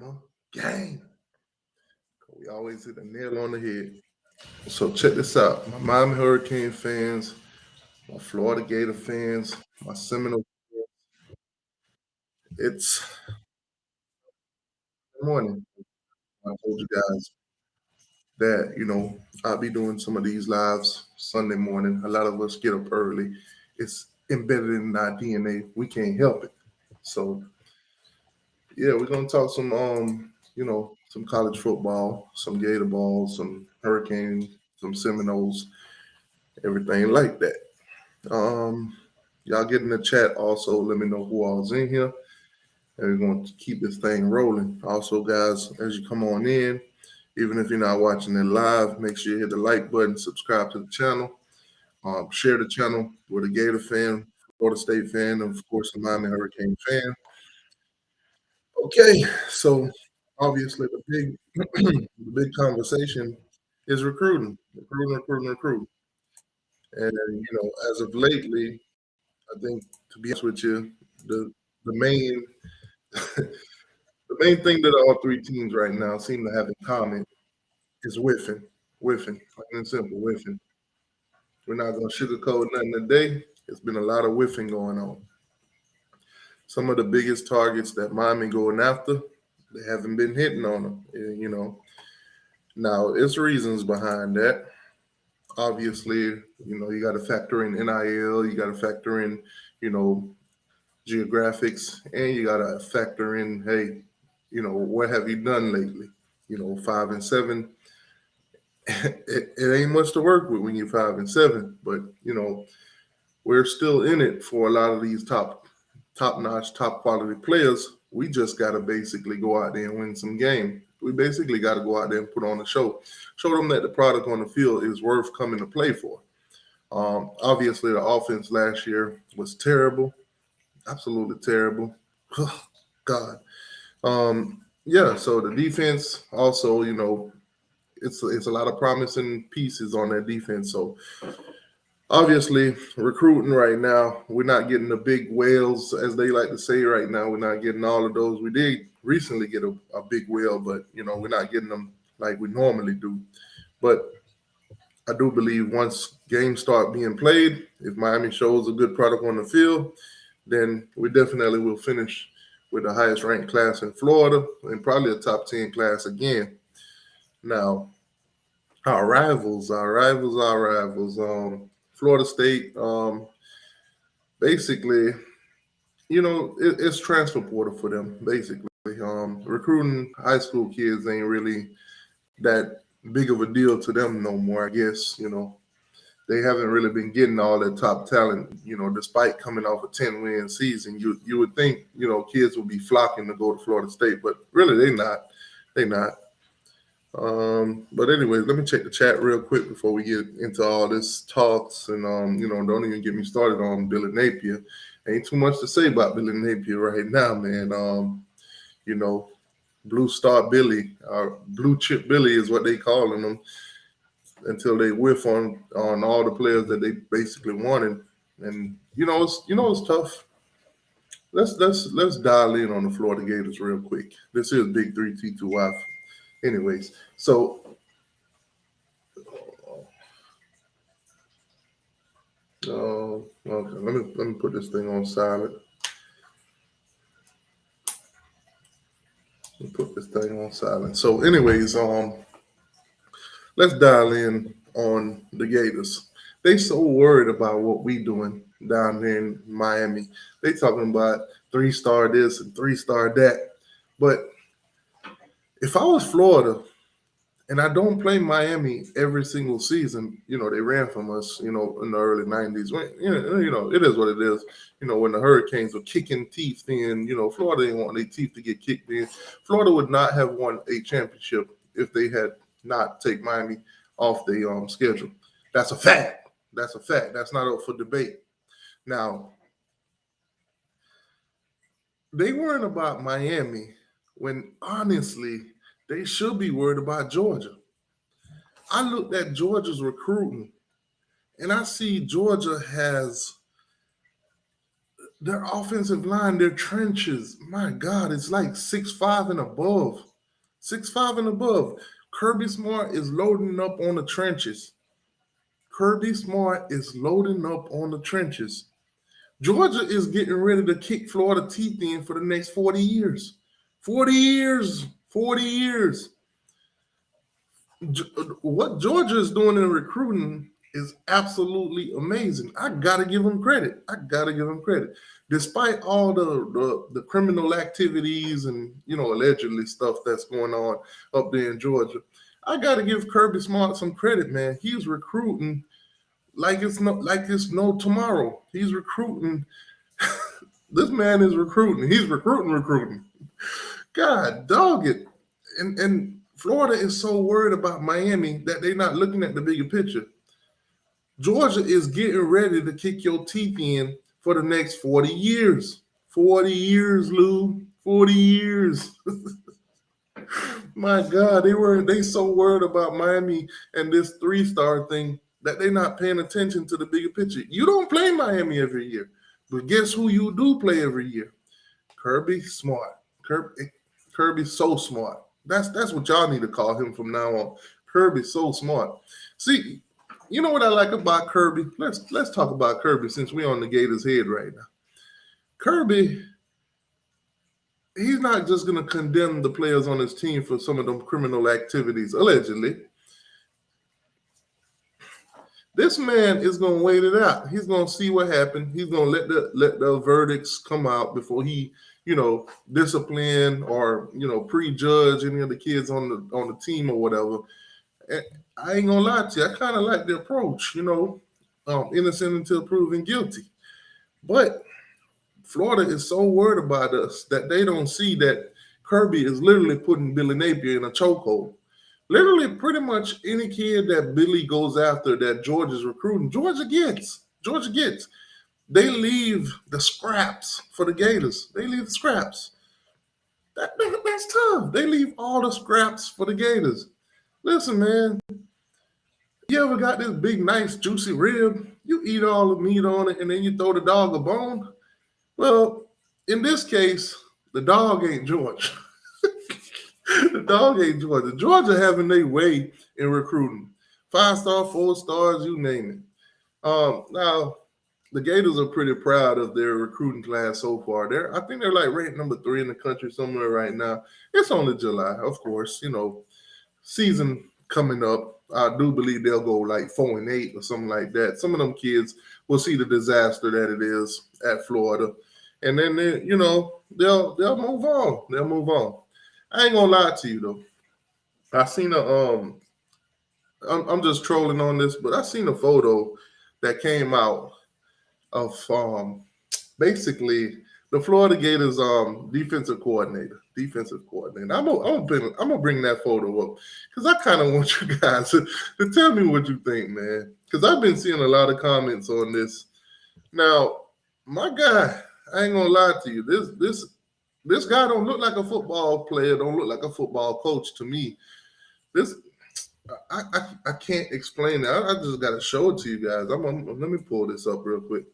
Bama gang. We always hit a nail on the head. So check this out. My Miami Hurricane fans, my Florida Gator fans, my Seminole fans. It's morning. I told you guys that, I'll be doing some of these lives Sunday morning. A lot of us get up early. It's embedded in our DNA. We can't help it. So yeah, we're gonna talk some college football, some Gator ball, some Hurricanes, some Seminoles, everything like that. Um, y'all get in the chat also. Let me know who all's in here, and we're going to keep this thing rolling. Also, guys, as you come on in, even if you're not watching it live, make sure you hit the like button, subscribe to the channel, share the channel with a Gator fan, Florida State fan, and of course, the Miami Hurricane fan. Okay, so obviously the big the big conversation is recruiting. And as of lately, I think to be honest with you, the main the main thing that all three teams right now seem to have in common is whiffing, plain and simple, whiffing. We're not going to sugarcoat nothing today. It's been a lot of whiffing going on. Some of the biggest targets that Miami going after, they haven't been hitting on them. Now it's reasons behind that. Obviously, you got to factor in NIL, you got to factor in, you know, geographics, and you got to factor in, hey, what have you done lately? 5-7. It ain't much to work with when you're 5-7, but we're still in it for a lot of these top notch, top quality players. We just got to basically go out there and win some game. We basically got to go out there and put on a show them that the product on the field is worth coming to play for. Obviously, the offense last year was terrible, absolutely terrible. God. Yeah, so the defense also, it's a lot of promising pieces on that defense. So obviously, recruiting right now, we're not getting the big whales, as they like to say right now. We're not getting all of those. We did recently get a big whale, but we're not getting them like we normally do. But I do believe once games start being played, if Miami shows a good product on the field, then we definitely will finish with the highest ranked class in Florida and probably a top 10 class again. Now, our rivals. Florida State, basically, it's transfer portal for them, basically. Recruiting high school kids ain't really that big of a deal to them no more, I guess. They haven't really been getting all that top talent, despite coming off a 10-win season. You would think, kids would be flocking to go to Florida State, but really they not. They not. But anyways, let me check the chat real quick before we get into all this talks and don't even get me started on Billy Napier. Ain't too much to say about Billy Napier right now, man. You know, Blue Star Billy or Blue Chip Billy is what they calling him until they whiff on all the players that they basically wanted. And it's tough. Let's dial in on the Florida Gators real quick. This is Big 3T2Y. Anyways, so okay, let me put this thing on silent. Put this thing on silent. So, anyways, let's dial in on the Gators. They so worried about what we doing down there in Miami. They talking about 3-star this and 3-star that. But if I was Florida and I don't play Miami every single season, they ran from us, in the early 90s. It is what it is. When the Hurricanes were kicking teeth in, Florida didn't want their teeth to get kicked in. Florida would not have won a championship if they had not take Miami off the schedule. That's a fact. That's a fact. That's not up for debate. Now, they weren't about Miami when honestly they should be worried about Georgia. I looked at Georgia's recruiting and I see Georgia has Their offensive line, their trenches, my God, it's like 6'5" and above. 6'5" and above. Kirby Smart is loading up on the trenches. Kirby Smart is loading up on the trenches. Georgia is getting ready to kick Florida teeth in for the next 40 years. 40 years. 40 years. What Georgia is doing in recruiting is absolutely amazing. I gotta give them credit. I gotta give them credit. Despite all the criminal activities and allegedly stuff that's going on up there in Georgia, I gotta give Kirby Smart some credit, man. He's recruiting like it's no tomorrow. He's recruiting. This man is recruiting. He's recruiting. God dog it. And Florida is so worried about Miami that they're not looking at the bigger picture. Georgia is getting ready to kick your teeth in for the next 40 years. 40 years, Lou. 40 years. My God, they so worried about Miami and this 3-star thing that they're not paying attention to the bigger picture. You don't play Miami every year, but guess who you do play every year? Kirby Smart. Kirby's so smart. That's what y'all need to call him from now on. Kirby's so smart. See, you know what I like about Kirby? Let's talk about Kirby since we're on the Gators' head right now. Kirby, he's not just going to condemn the players on his team for some of them criminal activities, allegedly. This man is going to wait it out. He's going to see what happened. He's going to let the verdicts come out before he, discipline or prejudge any of the kids on the team or whatever. And I ain't gonna lie to you. I kind of like the approach. Innocent until proven guilty. But Florida is so worried about us that they don't see that Kirby is literally putting Billy Napier in a chokehold. Literally, pretty much any kid that Billy goes after that Georgia's recruiting, Georgia gets. They leave the scraps for the Gators. They leave the scraps. That's tough. They leave all the scraps for the Gators. Listen, man, you ever got this big, nice, juicy rib? You eat all the meat on it, and then you throw the dog a bone? Well, in this case, the dog ain't Georgia. The dog ain't Georgia. Georgia having their way in recruiting. 5-star, 4 stars, you name it. Now, the Gators are pretty proud of their recruiting class so far. I think they're like ranked number 3 in the country somewhere right now. It's only July, of course. Season coming up. I do believe they'll go like 4-8 or something like that. Some of them kids will see the disaster that it is at Florida, and then they'll move on. They'll move on. I ain't gonna lie to you though. I seen I'm just trolling on this, but I seen a photo that came out of basically the Florida Gators defensive coordinator. I'm gonna bring that photo up because I kind of want you guys to tell me what you think, man. Because I've been seeing a lot of comments on this. Now, my guy, I ain't gonna lie to you. This guy don't look like a football player. Don't look like a football coach to me. I can't explain it. I just got to show it to you guys. Let me pull this up real quick.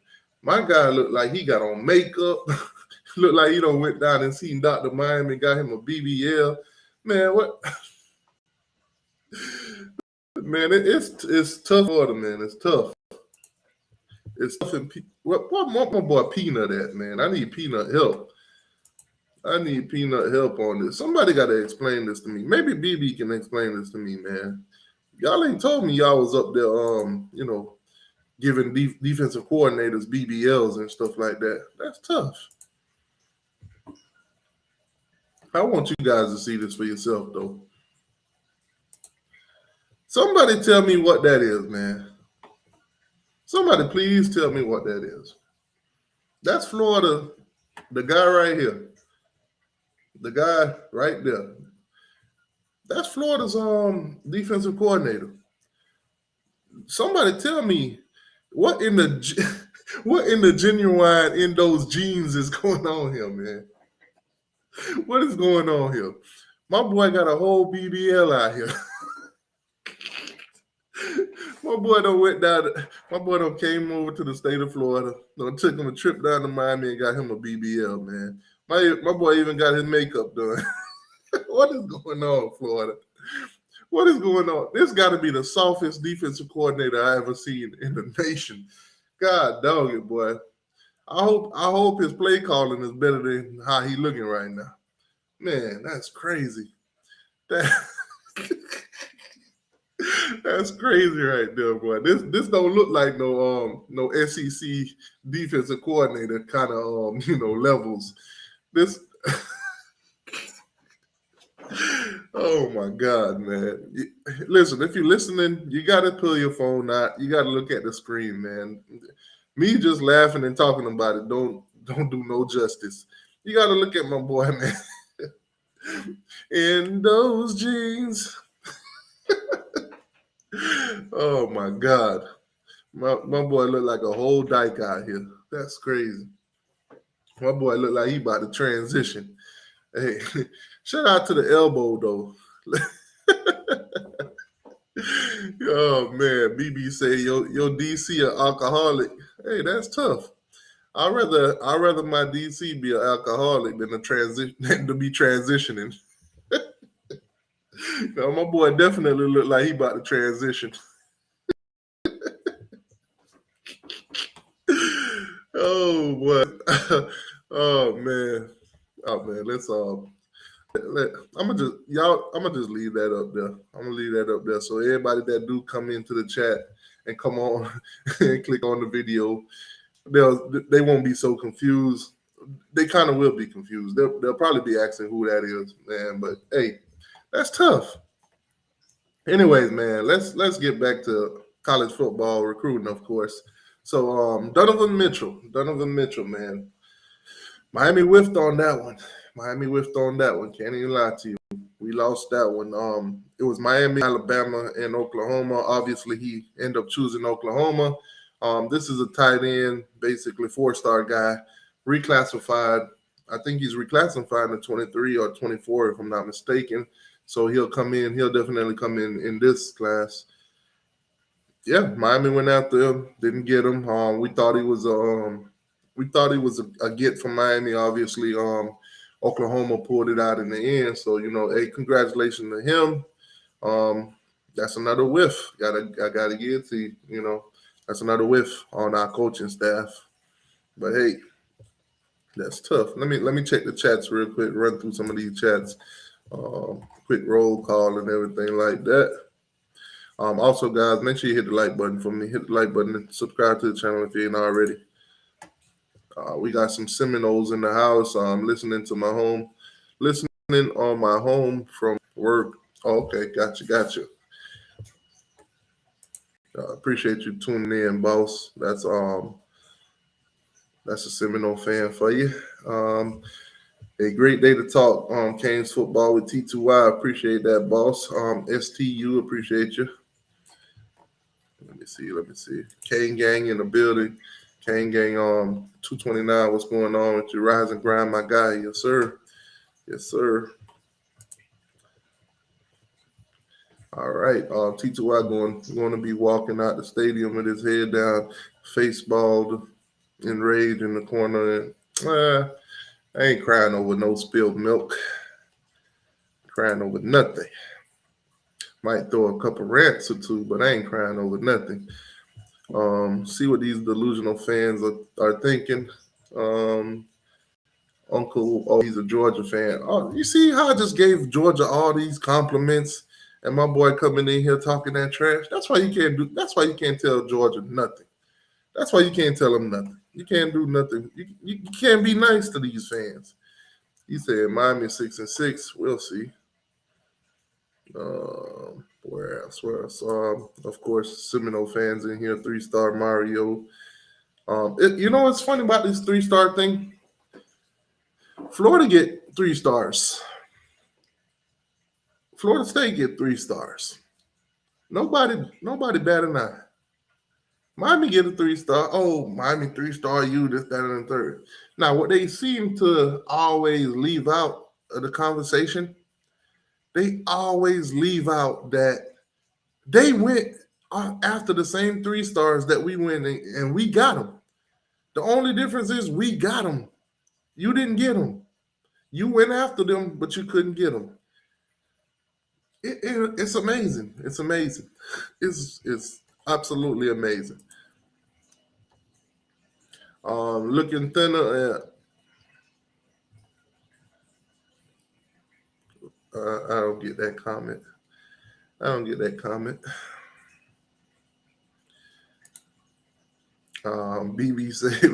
My guy looked like he got on makeup. Looked like he done went down and seen Dr. Miami, got him a BBL. Man, what? Man, it's tough for them, man. It's tough. It's tough. And what my boy Peanut at, man? I need Peanut help. I need Peanut help on this. Somebody got to explain this to me. Maybe BB can explain this to me, man. Y'all ain't told me y'all was up there, giving defensive coordinators BBLs and stuff like that. That's tough. I want you guys to see this for yourself, though. Somebody tell me what that is, man. Somebody please tell me what that is. That's Florida, the guy right here. The guy right there. That's Florida's defensive coordinator. Somebody tell me what in the genuine in those jeans is going on here, man. What is going on here? My boy got a whole BBL out here. My boy done went down. My boy done came over to the state of Florida. Done took him a trip down to Miami and got him a BBL, man. My boy even got his makeup done. What is going on, Florida? What is going on? This got to be the softest defensive coordinator I ever seen in the nation. God dog it, boy. I hope his play calling is better than how he looking right now. Man, that's crazy. That, that's crazy right there, boy. This don't look like no SEC defensive coordinator kind of levels. This oh my God, man. Listen, if you're listening, you gotta pull your phone out. You gotta look at the screen, man. Me just laughing and talking about it don't do no justice. You gotta look at my boy, man. In those jeans. Oh my God. My boy look like a whole dyke out here. That's crazy. My boy look like he about to transition. Hey, shout out to the elbow though. Oh man, BB say your DC an alcoholic. Hey, that's tough. I'd rather my DC be an alcoholic than than to be transitioning. No, my boy definitely look like he about to transition. Oh boy. Oh man. Let's I'm gonna just leave that up there. I'm gonna leave that up there. So everybody that do come into the chat and come on and click on the video, they won't be so confused. They kind of will be confused. They'll probably be asking who that is, man. But hey, that's tough. Anyways, man, let's get back to college football recruiting, of course. So Donovan Mitchell, man. Miami whiffed on that one. Can't even lie to you. We lost that one. It was Miami, Alabama, and Oklahoma. Obviously, he ended up choosing Oklahoma. This is a tight end, basically 4-star guy, reclassified. I think he's reclassified to 23 or 24, if I'm not mistaken. So he'll come in. He'll definitely come in this class. Yeah, Miami went after him, didn't get him. We thought he was a get from Miami. Obviously, Oklahoma pulled it out in the end. So hey, congratulations to him. That's another whiff. I gotta give it to you. That's another whiff on our coaching staff. But hey, that's tough. Let me check the chats real quick. Run through some of these chats. Quick roll call and everything like that. Also, guys, make sure you hit the like button for me. Hit the like button and subscribe to the channel if you ain't already. We got some Seminoles in the house. Listening on my home from work. Oh, okay, gotcha. Appreciate you tuning in, boss. That's a Seminole fan for you. A great day to talk Canes football with T2Y. Appreciate that, boss. STU, appreciate you. Let me see. Cane Gang in the building. Cane Gang 229. What's going on with you? Rise and grind, my guy. Yes, sir. All right. T2Y going to be walking out the stadium with his head down, face bald, enraged in the corner. I ain't crying over no spilled milk. Crying over nothing. Might throw a couple rants or two, but I ain't crying over nothing. See what these delusional fans are thinking. Uncle, he's a Georgia fan. Oh, you see how I just gave Georgia all these compliments, and my boy coming in here talking that trash. That's why you can't tell Georgia nothing. That's why you can't tell them nothing. You can't do nothing. You can't be nice to these fans. He said Miami 6-6. We'll see. Where else? Of course, Seminole fans in here. 3-star Mario. What's funny about this 3-star thing? Florida get 3 stars. Florida State get 3 stars. Nobody bat an eye. Miami get a 3-star. Oh, Miami 3-star, you this, that, and the third. Now, what they seem to always leave out of the conversation, they always leave out that they went after the same 3 stars that we went and we got them. The only difference is we got them. You didn't get them. You went after them, but you couldn't get them. It's amazing. It's amazing. It's absolutely amazing. Looking thinner. I don't get that comment. I don't get that comment. BB say,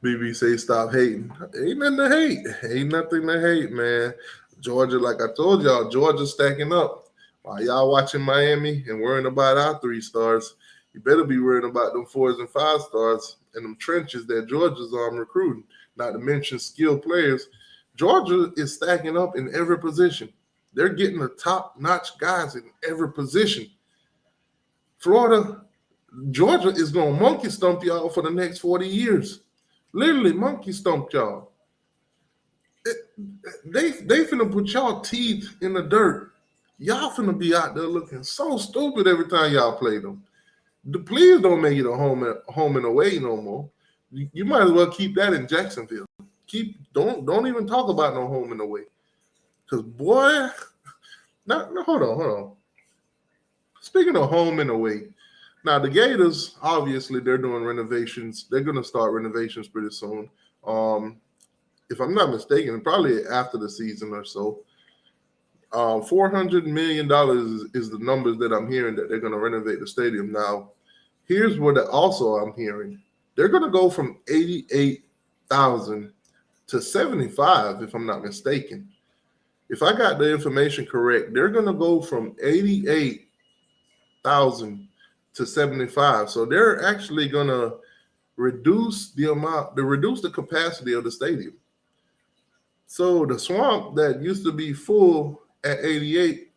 BB say, stop hating. Ain't nothing to hate. Ain't nothing to hate, man. Georgia, like I told y'all, Georgia's stacking up. While y'all watching Miami and worrying about our 3 stars, you better be worrying about them 4s and 5 stars and them trenches that Georgia's recruiting. Not to mention skilled players. Georgia is stacking up in every position. They're getting the top-notch guys in every position. Georgia is going to monkey stomp y'all for the next 40 years. Literally monkey stomp y'all. They finna put y'all teeth in the dirt. Y'all finna be out there looking so stupid every time y'all play them. Please don't make it a home and away no more. You might as well keep that in Jacksonville. Don't even talk about no home and away. Because boy, hold on. Speaking of home and away, now the Gators, obviously, they're doing renovations. They're going to start renovations pretty soon. If I'm not mistaken, probably after the season or so. $400 million is the numbers that I'm hearing that they're going to renovate the stadium. Now, here's what also I'm hearing. They're going to go from 88,000 to 75, if I'm not mistaken. If I got the information correct, they're going to go from 88,000 to 75. So they're actually going to reduce the capacity of the stadium. So the swamp that used to be full at 88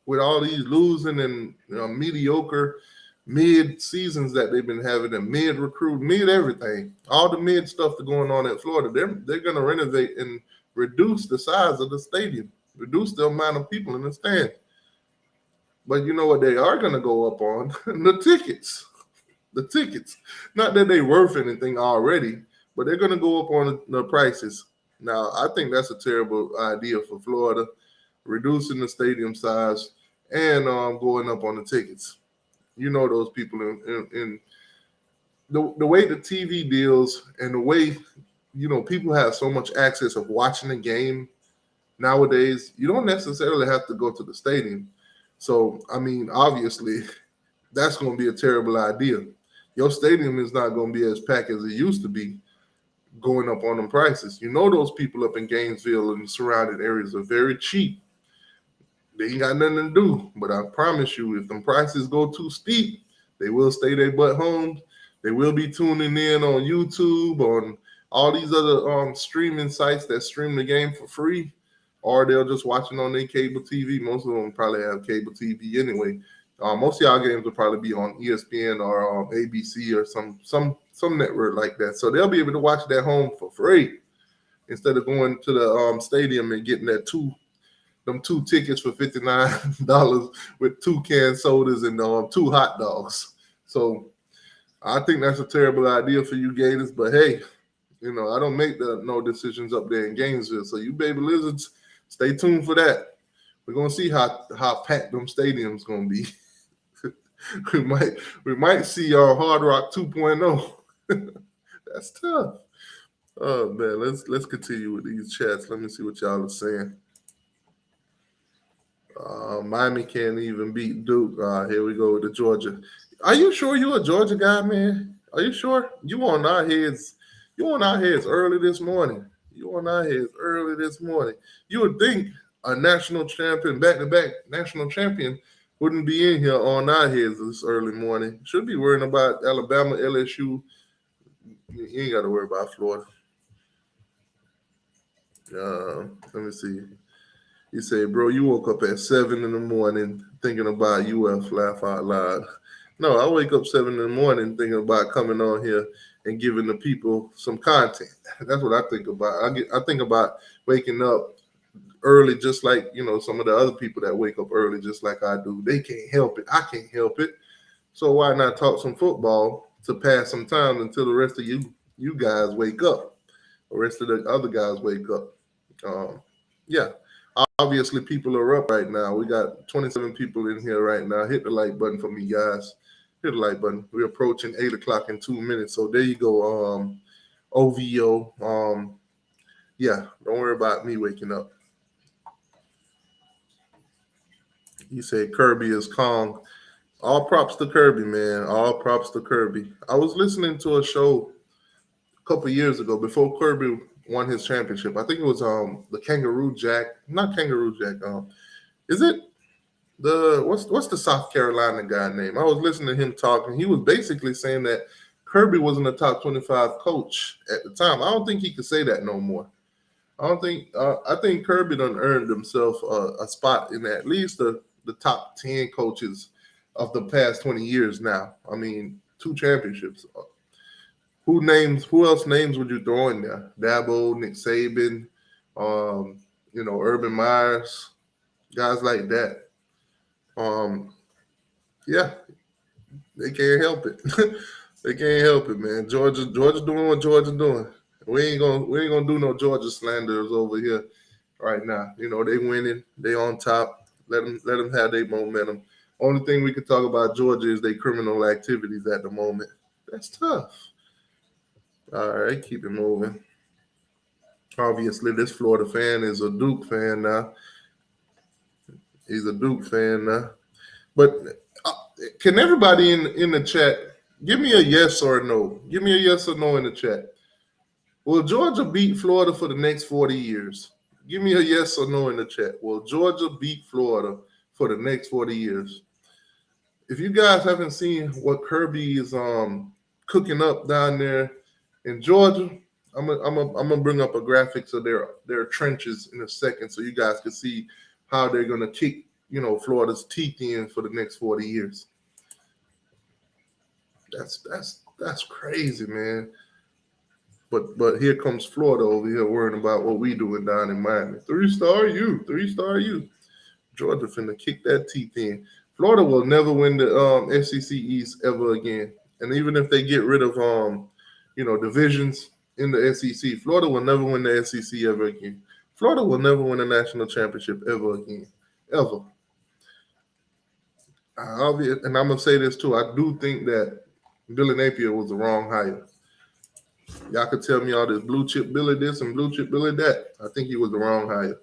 with all these losing and mediocre mid seasons that they've been having and mid recruit, mid everything, all the mid stuff that's going on in Florida, they're going to renovate and reduce the size of the stadium, reduce the amount of people in the stand. But you know what they are going to go up on? The tickets. The tickets. Not that they're worth anything already, but they're going to go up on the prices. Now, I think that's a terrible idea for Florida, reducing the stadium size and going up on the tickets. You know those people in the way the TV deals and the way, people have so much access of watching the game nowadays, you don't necessarily have to go to the stadium. So, I mean, obviously, that's going to be a terrible idea. Your stadium is not going to be as packed as it used to be going up on them prices. Those people up in Gainesville and surrounding areas are very cheap. They ain't got nothing to do. But I promise you, if them prices go too steep, they will stay their butt home. They will be tuning in on YouTube, on all these other streaming sites that stream the game for free, or they'll just watch it on their cable TV. Most of them probably have cable TV anyway. Most of y'all games will probably be on ESPN or ABC or some network like that. So they'll be able to watch it at home for free instead of going to the stadium and getting them 2 tickets for $59 with 2 canned sodas and 2 hot dogs. So I think that's a terrible idea for you Gators. But hey, I don't make no decisions up there in Gainesville. So you baby lizards, stay tuned for that. We're gonna see how packed them stadiums gonna be. we might see Hard Rock 2.0. That's tough. Oh man, let's continue with these chats. Let me see what y'all are saying. Miami can't even beat Duke. Here we go with the Georgia. Are you sure you're a Georgia guy, man? Are you sure? You on our heads early this morning. You would think a national champion, back-to-back national champion, wouldn't be in here on our heads this early morning. Should be worrying about Alabama, LSU. You ain't got to worry about Florida. Let me see. He said, bro, you woke up at 7 in the morning thinking about UF, laugh out loud. No, I wake up 7 in the morning thinking about coming on here and giving the people some content. That's what I think about. I think about waking up early, just like, some of the other people that wake up early, just like I do. They can't help it. I can't help it. So why not talk some football to pass some time until the rest of you guys wake up, the rest of the other guys wake up. Yeah, obviously people are up right now. We got 27 people in here right now. Hit the like button for me, guys. Hit the like button. We're approaching 8 o'clock in 2 minutes. So there you go. OVO. Yeah, don't worry about me waking up. You say Kirby is Kong. All props to Kirby, man. All props to Kirby. I was listening to a show a couple years ago before Kirby won his championship. I think it was the Kangaroo Jack, not Kangaroo Jack. Is it the what's the South Carolina guy name? I was listening to him talking. He was basically saying that Kirby wasn't a top 25 coach at the time. I don't think he could say that no more. I don't think. I think Kirby done earned himself a spot in at least the top 10 coaches of the past 20 years now. I mean, 2 championships. Who else names would you throw in there? Dabo, Nick Saban, Urban Myers, guys like that. Yeah, they can't help it. They can't help it, man. Georgia doing what Georgia doing. We ain't gonna do no Georgia slanders over here right now. They winning, they on top. Let them have their momentum. Only thing we could talk about Georgia is their criminal activities at the moment. That's tough. All right, keep it moving. Obviously, this Florida fan is a Duke fan now. He's a Duke fan now. But can everybody in the chat give me a yes or a no? Give me a yes or no in the chat. Will Georgia beat Florida for the next 40 years? Give me a yes or no in the chat. Will Georgia beat Florida for the next 40 years? If you guys haven't seen what Kirby is cooking up down there in Georgia, I'm gonna bring up a graphics of their trenches in a second, so you guys can see how they're gonna kick Florida's teeth in for the next 40 years. That's crazy, man. But here comes Florida over here worrying about what we doing down in Miami. 3-star you. Georgia finna kick that teeth in. Florida will never win the SEC East ever again. And even if they get rid of divisions in the SEC, Florida will never win the SEC ever again. Florida will never win a national championship ever again. Ever. And I'm gonna say this too. I do think that Billy Napier was the wrong hire. Y'all could tell me all this blue chip Billy this and blue chip Billy that. I think he was the wrong hire.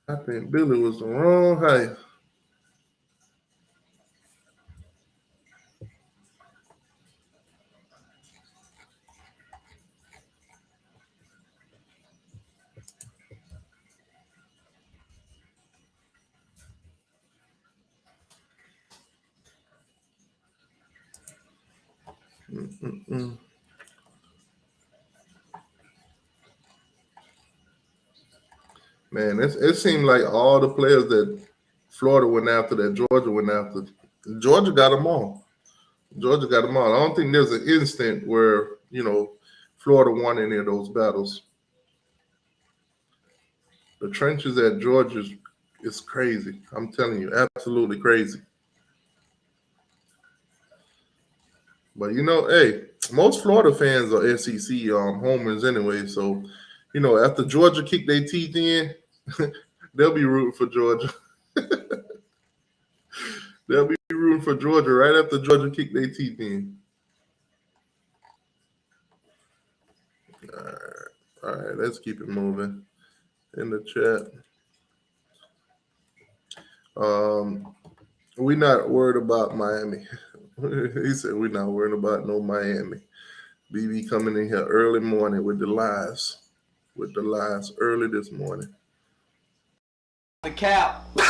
I think Billy was the wrong hire. Mm-mm-mm. Man, it seemed like all the players that Florida went after, that Georgia went after, Georgia got them all. Georgia got them all. I don't think there's an instant where Florida won any of those battles. The trenches at Georgia is crazy. I'm telling you, absolutely crazy. But hey, most Florida fans are SEC homers anyway. So, after Georgia kick their teeth in, they'll be rooting for Georgia. They'll be rooting for Georgia right after Georgia kick their teeth in. All right, let's keep it moving in the chat. We're not worried about Miami. He said we're not worried about no Miami. BB coming in here early morning with the lies. Early this morning. The cap. Stop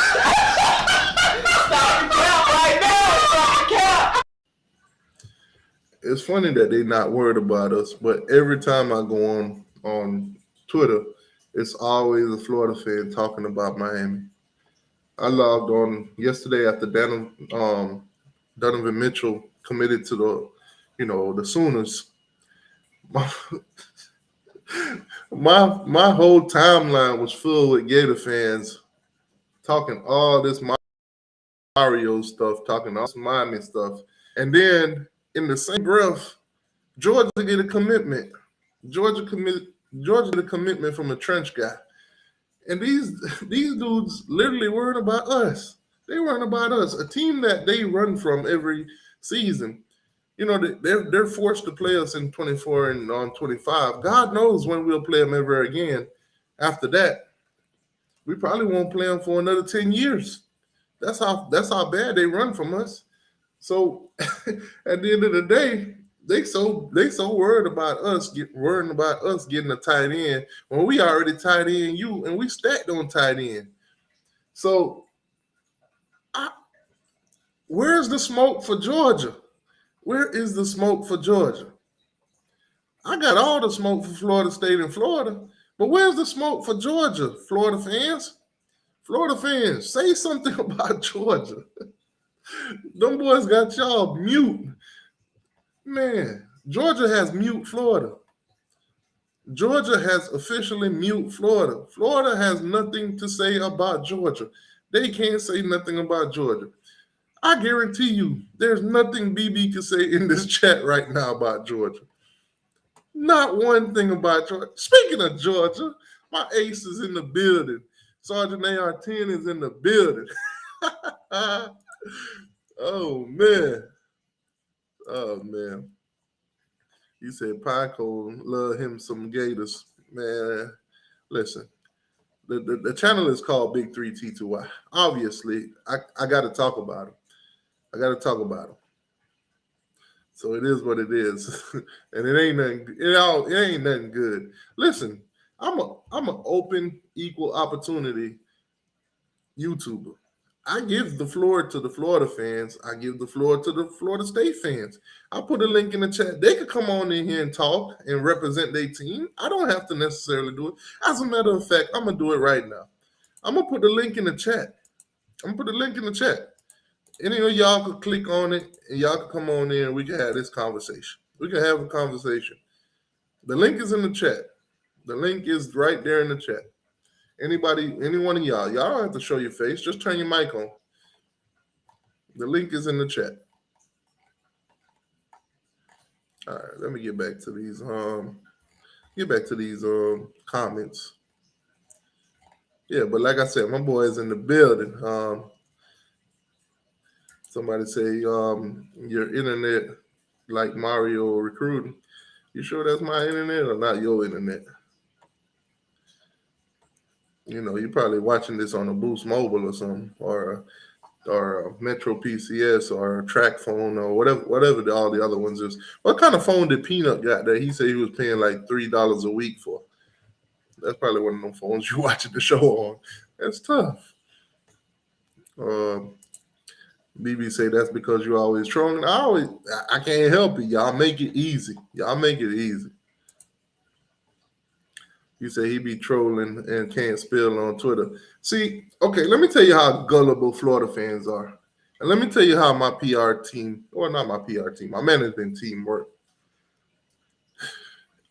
the cap right now. Stop the cap. It's funny that they're not worried about us, but every time I go on Twitter, it's always a Florida fan talking about Miami. I logged on yesterday after Donovan Mitchell committed to the Sooners. my whole timeline was full with Gator fans talking all this Mario stuff, talking all this Miami stuff, and then in the same breath, Georgia get a commitment. Georgia commit. Georgia get a commitment from a trench guy, and these dudes literally worried about us. They weren't about us. A team that they run from every season. You know, they're forced to play us in 24 and on 25. God knows when we'll play them ever again. After that, we probably won't play them for another 10 years. That's how bad they run from us. So at the end of the day, they so worried about us getting a tight end when we already tight end you and we stacked on tight end. So where's the smoke for Georgia? Where is the smoke for Georgia? I got all the smoke for Florida State and Florida, but where's the smoke for Georgia, Florida fans? Florida fans, say something about Georgia. Them boys got y'all mute. Man, Georgia has mute Florida. Georgia has officially mute Florida. Florida has nothing to say about Georgia. They can't say nothing about Georgia. I guarantee you, there's nothing BB can say in this chat right now about Georgia. Not one thing about Georgia. Speaking of Georgia, my ace is in the building. Sergeant AR-10 is in the building. Oh, man. Oh, man. He said Pico love him some Gators. Man, listen. The channel is called Big 3 T2Y. Obviously, I got to talk about him. I got to talk about him. So it is what it is, and it ain't nothing. It ain't nothing good. Listen, I'm an open, equal opportunity YouTuber. I give the floor to the Florida fans. I give the floor to the Florida State fans. I put a link in the chat. They could come on in here and talk and represent their team. I don't have to necessarily do it. As a matter of fact, I'm gonna do it right now. I'm gonna put the link in the chat. Any of y'all could click on it and y'all can come on in and we can have this conversation. We can have a conversation. The link is in the chat. The link is right there in the chat. Any one of y'all don't have to show your face. Just turn your mic on. The link is in the chat. All right, let me get back to these comments. Yeah, but like I said, my boy is in the building. Somebody say your internet like Mario recruiting. You sure that's my internet or not your internet? You know, you're probably watching this on a Boost Mobile or something, or a Metro PCS or a Track Phone or whatever all the other ones is. What kind of phone did Peanut got that he said he was paying like $3 a week for? That's probably one of them phones you watching the show on. That's tough. BB say that's because you always trolling. I can't help it. Y'all make it easy. You say he be trolling and can't spell on Twitter. See, okay, let me tell you how gullible Florida fans are. And let me tell you how my PR team, or not my PR team, my management team work.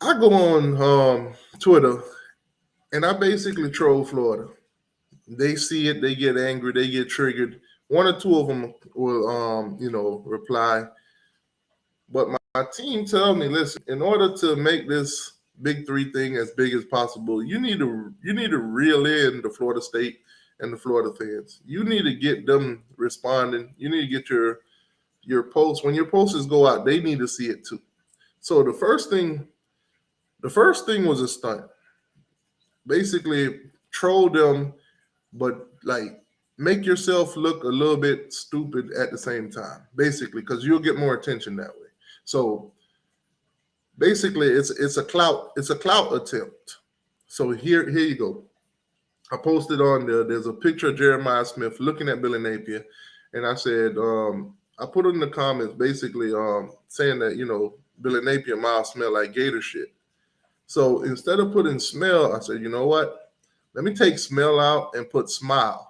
I go on Twitter and I basically troll Florida. They see it, they get angry, they get triggered. One or two of them will, reply. But my team tell me, listen, in order to make this Big 3 thing as big as possible, you need to reel in the Florida State and the Florida fans. You need to get them responding. You need to get your posts. When your posters go out, they need to see it too. So the first thing was a stunt. Basically, troll them, but like make yourself look a little bit stupid at the same time, basically, because you'll get more attention that way. So basically, it's a clout attempt. So here you go. I posted on there's a picture of Jeremiah Smith looking at Billy Napier, and I said, I put in the comments basically saying that Billy Napier might smell like Gator shit. So instead of putting smell, I said, you know what? Let me take smell out and put smile.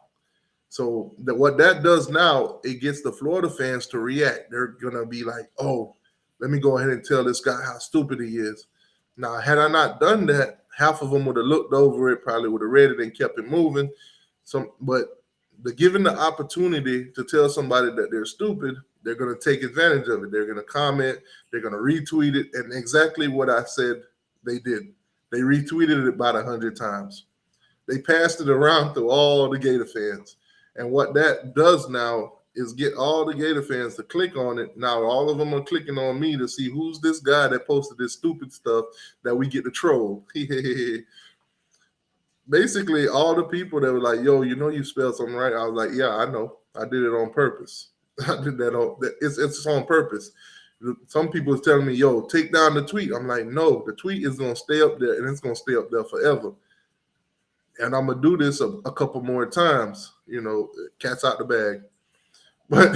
So what that does now, it gets the Florida fans to react. They're gonna be like, oh, let me go ahead and tell this guy how stupid he is. Now, had I not done that, half of them would have looked over it, probably would have read it and kept it moving. But given the opportunity to tell somebody that they're stupid, they're going to take advantage of it. They're going to comment, they're going to retweet it, and exactly what I said they did. They retweeted it about 100 times. They passed it around through all the Gator fans. And what that does now is get all the Gator fans to click on it. Now all of them are clicking on me to see who's this guy that posted this stupid stuff that we get to troll. Basically, all the people that were like, yo, you spelled something right. I was like, yeah, I know. I did it on purpose. I did that on it's on purpose. Some people is telling me, yo, take down the tweet. I'm like, no, the tweet is gonna stay up there and it's gonna stay up there forever. And I'm gonna do this a couple more times, cat's out the bag. But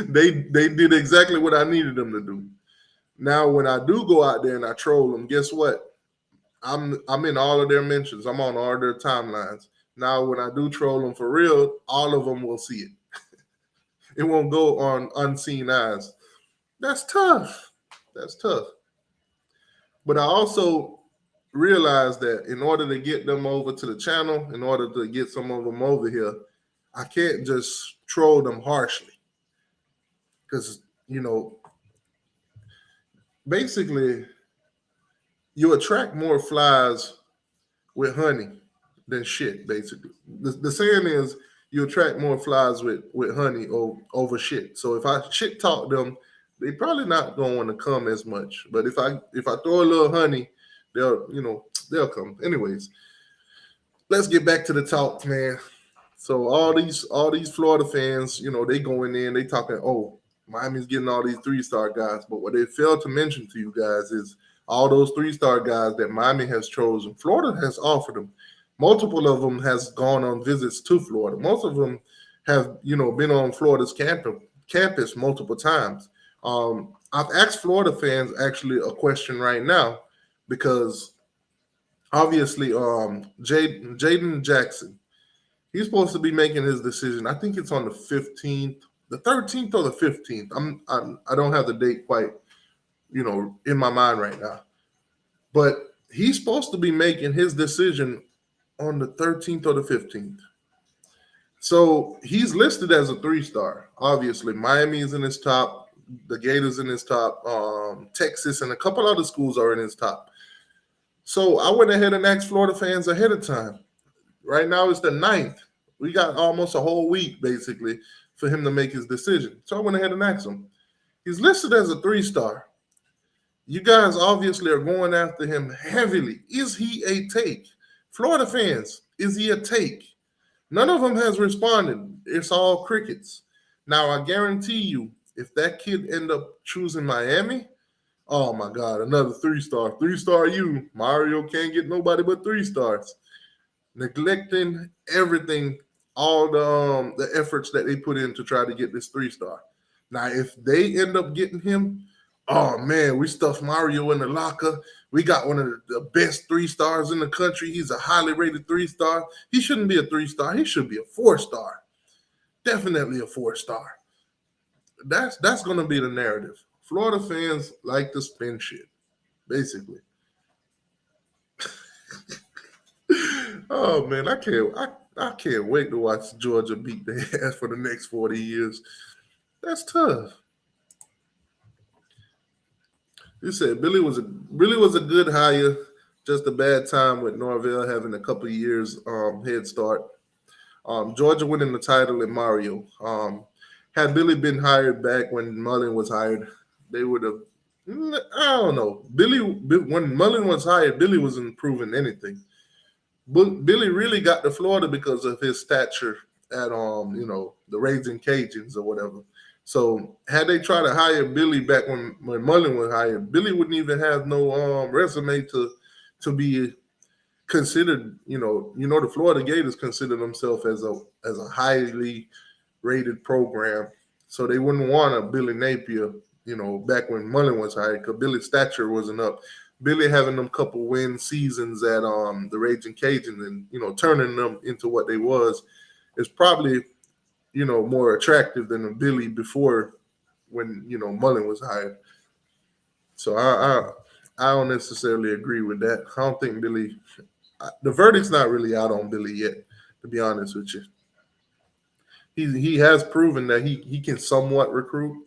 they did exactly what I needed them to do. Now, when I do go out there and I troll them, guess what? I'm in all of their mentions. I'm on all their timelines. Now, when I do troll them for real, all of them will see it. It won't go on unseen eyes. That's tough. That's tough. But I also realized that in order to get them over to the channel, in order to get some of them over here, I can't just troll them harshly. Because, basically, you attract more flies with honey than shit, basically. The saying is you attract more flies with honey over shit. So if I shit talk them, they probably not going to want to come as much. But if I throw a little honey, they'll come. Anyways, let's get back to the talk, man. So all these Florida fans, they going in, they talking, oh, Miami's getting all these 3-star guys. But what they failed to mention to you guys is all those 3-star guys that Miami has chosen, Florida has offered them. Multiple of them has gone on visits to Florida. Most of them have, been on Florida's campus multiple times. I've asked Florida fans actually a question right now because obviously Jaden Jackson, he's supposed to be making his decision. I think it's on the 15th, the 13th or the 15th. I don't have the date quite, in my mind right now. But he's supposed to be making his decision on the 13th or the 15th. So he's listed as a 3-star. Obviously, Miami is in his top. The Gators in his top. Texas and a couple other schools are in his top. So I went ahead and asked Florida fans ahead of time. Right now it's the 9th. We got almost a whole week, basically, for him to make his decision. So I went ahead and asked him. He's listed as a 3-star. You guys obviously are going after him heavily. Is he a take? Florida fans, is he a take? None of them has responded. It's all crickets. Now, I guarantee you, if that kid end up choosing Miami, oh my God, another 3-star. 3-star you. Mario can't get nobody but 3 stars. Neglecting everything, all the efforts that they put in to try to get this 3-star. Now, if they end up getting him, oh man, we stuffed Mario in the locker. We got one of the best 3-stars in the country. He's a highly rated 3-star. He shouldn't be a 3-star. He should be a 4-star. Definitely a 4-star. That's going to be the narrative. Florida fans like to spin shit, basically. Oh man, I can't wait to watch Georgia beat their ass for the next 40 years. That's tough. You said Billy was a good hire, just a bad time with Norvell having a couple of years head start. Georgia winning the title in Mario. Had Billy been hired back when Mullen was hired, they would have. I don't know. When Mullen was hired, Billy wasn't proving anything. But Billy really got to Florida because of his stature at the Raging Cajuns or whatever. So had they tried to hire Billy back when Mullen was hired, Billy wouldn't even have no resume to be considered. The Florida Gators consider themselves as a highly rated program, so they wouldn't want a Billy Napier. Back when Mullen was hired, because Billy's stature wasn't up. Billy having them couple win seasons at the Raging Cajuns and turning them into what they was is probably more attractive than a Billy before when Mullen was hired. So I don't necessarily agree with that. I don't think Billy. The verdict's not really out on Billy yet, to be honest with you. He has proven that he can somewhat recruit.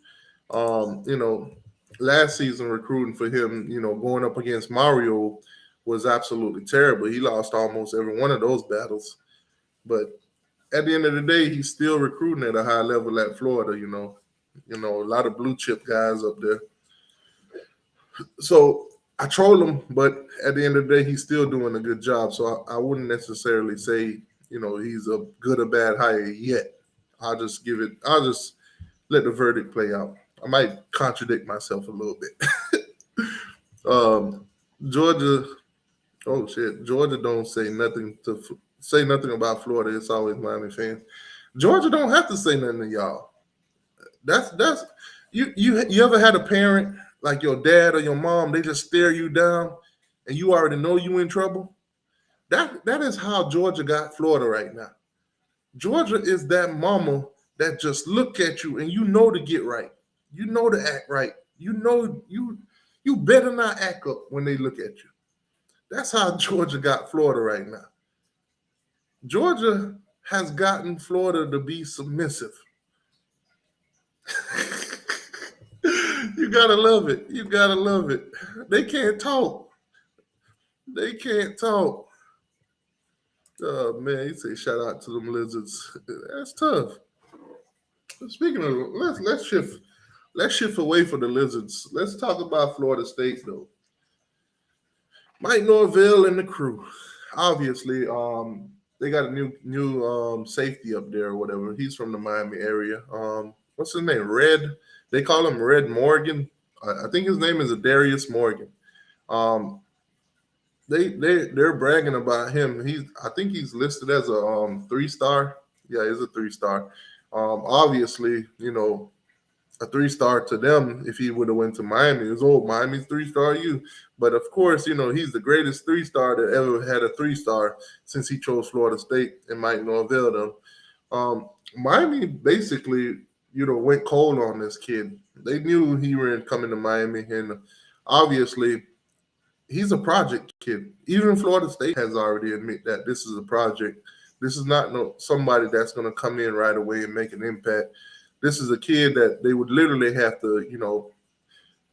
You know, last season recruiting for him, you know, going up against Mario was absolutely terrible. He lost almost every one of those battles. But at the end of the day, he's still recruiting at a high level at Florida. You know, a lot of blue chip guys up there. So I troll him, but at the end of the day, he's still doing a good job. So I wouldn't necessarily say, you know, he's a good or bad hire yet. I'll just give it. I'll just let the verdict play out. I might contradict myself a little bit. Georgia. Oh shit, Georgia don't say nothing about Florida. It's always Miami fans. Georgia don't have to say nothing to y'all. That's you ever had a parent like your dad or your mom? They just stare you down, and you already know you in trouble. That is how Georgia got Florida right now. Georgia is that mama that just look at you and you know to get right. You know to act right. You know you better not act up when they look at you. That's how Georgia got Florida right now. Georgia has gotten Florida to be submissive. You gotta love it. You gotta love it. They can't talk. They can't talk. Oh man, you say shout out to them lizards. That's tough. Speaking of, let's shift away from the lizards. Let's talk about Florida State though. Mike Norvell and the crew. Obviously, they got a new safety up there or whatever. He's from the Miami area. What's his name? Red. They call him Red Morgan. I think his name is Darius Morgan. They're bragging about him. I think he's listed as a 3-star. Yeah, he's a 3-star. Obviously, you know, a 3-star to them if he would have went to Miami. It was Miami's 3-star you. But of course, you know, he's the greatest 3-star that ever had a 3-star since he chose Florida State and Mike Norvell them. Miami basically, you know, went cold on this kid. They knew he was coming to Miami, and obviously he's a project kid. Even Florida State has already admitted that this is a project. This is not somebody that's going to come in right away and make an impact. This is a kid that they would literally have to, you know,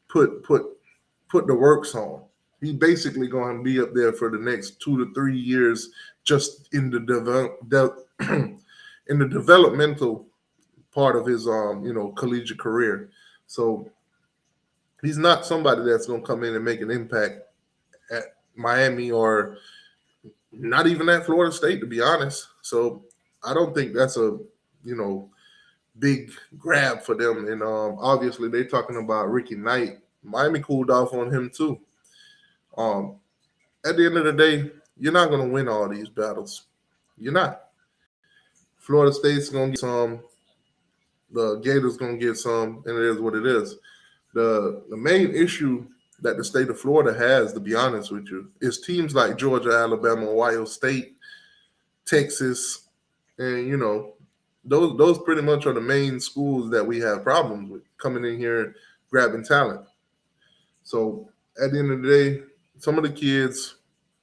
put the works on. He's basically going to be up there for the next 2 to 3 years, just in the in the developmental part of his you know, collegiate career. So he's not somebody that's going to come in and make an impact at Miami or not even at Florida State, to be honest. So I don't think that's a, you know, big grab for them. And obviously they're talking about Ricky Knight. Miami cooled off on him too. At the end of the day, you're not going to win all these battles. You're not. Florida State's going to get some. The Gators going to get some, and it is what it is. The main issue that the state of Florida has, to be honest with you, is teams like Georgia, Alabama, Ohio State, Texas, and, you know, those pretty much are the main schools that we have problems with coming in here and grabbing talent. So at the end of the day, some of the kids,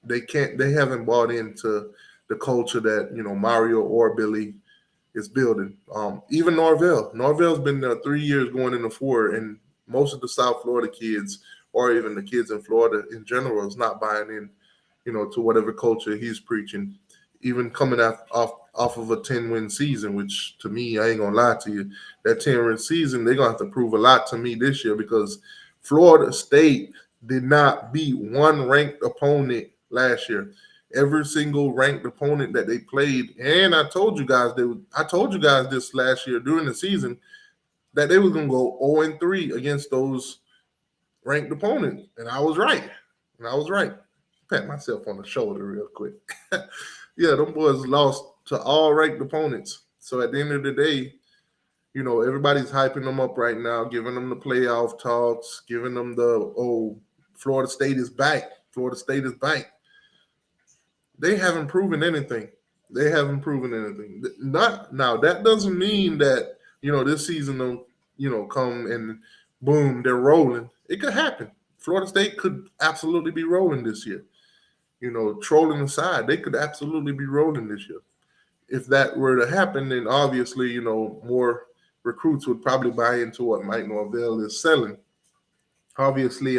they haven't bought into the culture that, you know, Mario or Billy is building. Even Norvell's been there 3 years going into 4, and most of the South Florida kids, or even the kids in Florida in general, is not buying in, you know, to whatever culture he's preaching. Even coming off of a 10-win season, which to me, I ain't gonna lie to you, that 10-win season, they're gonna have to prove a lot to me this year, because Florida State did not beat one ranked opponent last year. Every single ranked opponent that they played, and I told you guys this last year during the season, that they was gonna go 0-3 against those ranked opponents, and I was right. Pat myself on the shoulder real quick. Yeah, them boys lost to all ranked opponents. So at the end of the day, you know, everybody's hyping them up right now, giving them the playoff talks, giving them the, Florida State is back. Florida State is back. They haven't proven anything. Not now. That doesn't mean that, you know, this season will, you know, come and boom, they're rolling. It could happen. Florida State could absolutely be rolling this year. Trolling aside, they could absolutely be rolling this year. If that were to happen, then obviously, more recruits would probably buy into what Mike Norvell is selling. Obviously,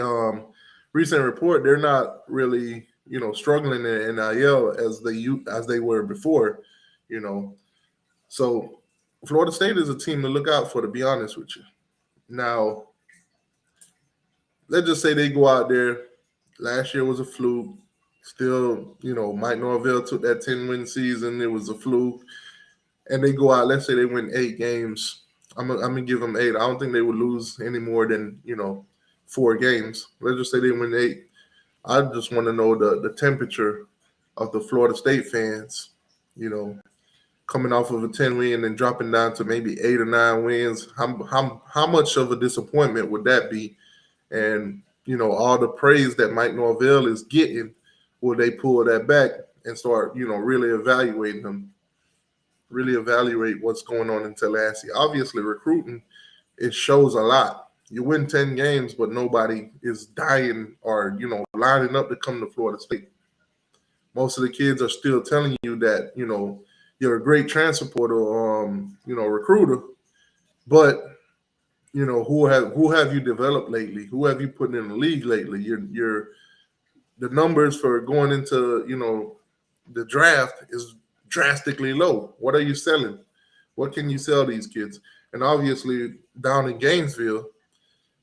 recent report, they're not really, struggling in NIL as they were before, you know. So Florida State is a team to look out for, to be honest with you. Now, let's just say they go out there. Last year was a fluke. Still, Mike Norvell took that 10-win season. It was a fluke. And they go out, let's say they win 8 games. I'm gonna give them 8. I don't think they would lose any more than, 4 games. Let's just say they win 8. I just want to know the temperature of the Florida State fans, coming off of a 10 win and dropping down to maybe 8 or 9 wins. How much of a disappointment would that be? And, all the praise that Mike Norvell is getting, will they pull that back and start, really evaluating him? Really evaluate what's going on in Tallahassee. Obviously, recruiting, it shows a lot. You win 10 games, but nobody is dying or, lining up to come to Florida State. Most of the kids are still telling you that, you're a great transfer portal, recruiter, but, who have you developed lately? Who have you put in the league lately? The numbers for going into, the draft is drastically low. What are you selling? What can you sell these kids? And obviously, down in Gainesville,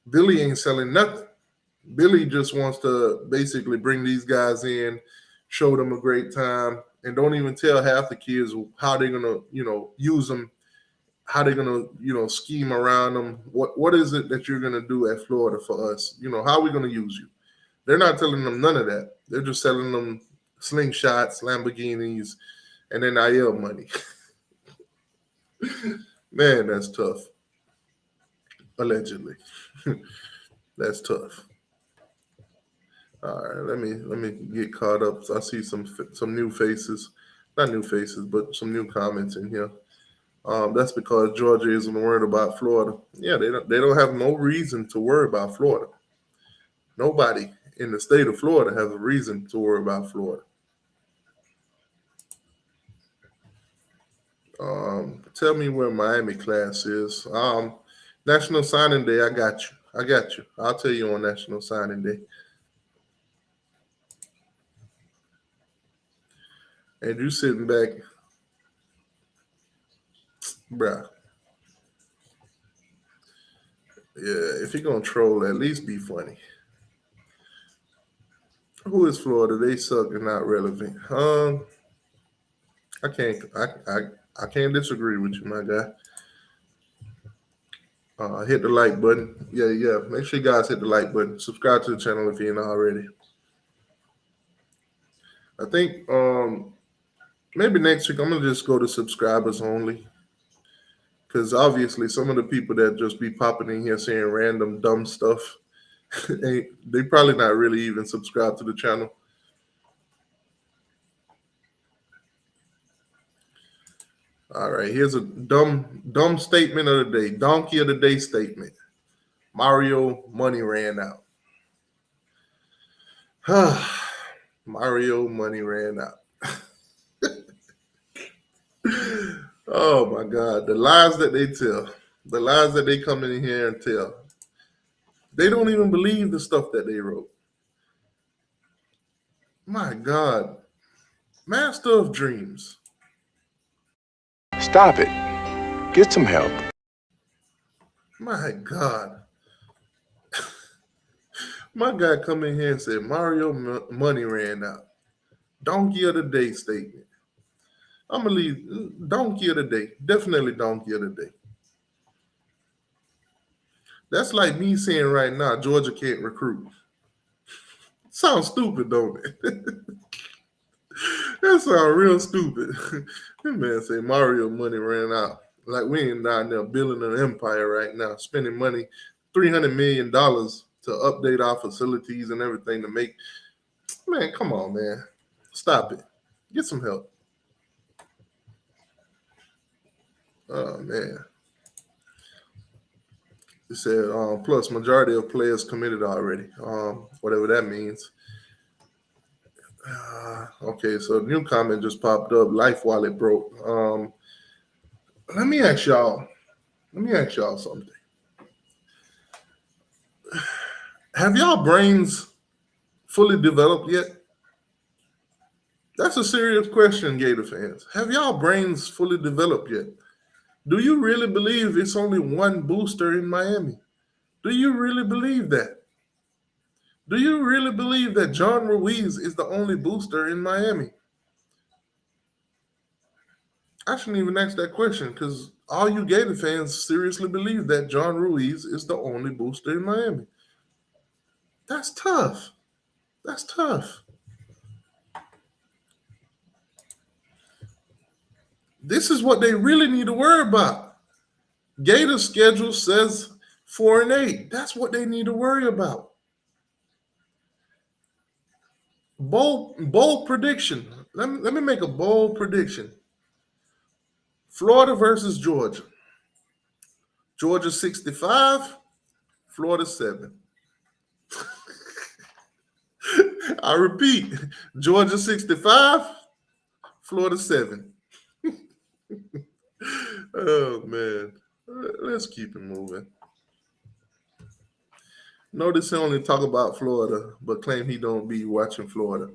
Billy ain't selling nothing. Billy just wants to basically bring these guys in, show them a great time, and don't even tell half the kids how they're gonna, use them, how they're gonna, scheme around them. What is it that you're gonna do at Florida for us? How are we gonna use you? They're not telling them none of that. They're just selling them slingshots, Lamborghinis, and NIL money. Man, that's tough. Allegedly. That's tough. All right, let me get caught up. So I see some new faces, not new faces, but some new comments in here. That's because Georgia isn't worried about Florida. Yeah, they don't have no reason to worry about Florida. Nobody in the state of Florida has a reason to worry about Florida. Tell me where Miami class is. National Signing Day, I got you. I'll tell you on National Signing Day. And you sitting back, bruh. Yeah, if you're gonna troll, at least be funny. Who is Florida? They suck and not relevant. I can't disagree with you, my guy. Hit the like button. Yeah. Make sure you guys hit the like button. Subscribe to the channel if you're not already. I think maybe next week I'm gonna just go to subscribers only. Because obviously some of the people that just be popping in here saying random dumb stuff, they probably not really even subscribed to the channel. All right, here's a dumb statement of the day. Donkey of the day statement. Mario money ran out. Mario money ran out. Oh my God, the lies that they tell, the lies that they come in here and tell. They don't even believe the stuff that they wrote. My God, master of dreams. Stop it. Get some help. My God. My guy come in here and said Mario money ran out. Donkey of the day statement. I'm going to leave donkey of the day. Definitely donkey of the day. That's like me saying right now Georgia can't recruit. Sounds stupid, don't it? That sounds real stupid. That man say Mario money ran out. Like we ain't down there building an empire right now, spending money, $300 million to update our facilities and everything to make. Man, come on, man. Stop it. Get some help. Oh, man. He said, plus majority of players committed already, whatever that means. Okay, so a new comment just popped up. Life wallet broke. Let me ask y'all something. Have y'all brains fully developed yet? That's a serious question, Gator fans. Have y'all brains fully developed yet? Do you really believe it's only one booster in Miami? Do you really believe that? Do you really believe that John Ruiz is the only booster in Miami? I shouldn't even ask that question because all you Gator fans seriously believe that John Ruiz is the only booster in Miami. That's tough. That's tough. This is what they really need to worry about. Gator's schedule says 4-8. That's what they need to worry about. Bold prediction. Let me make a bold prediction. Florida versus Georgia. Georgia 65, Florida 7. I repeat, Georgia 65, Florida 7. Oh, man. Let's keep it moving. Notice he only talk about Florida, but claim he don't be watching Florida.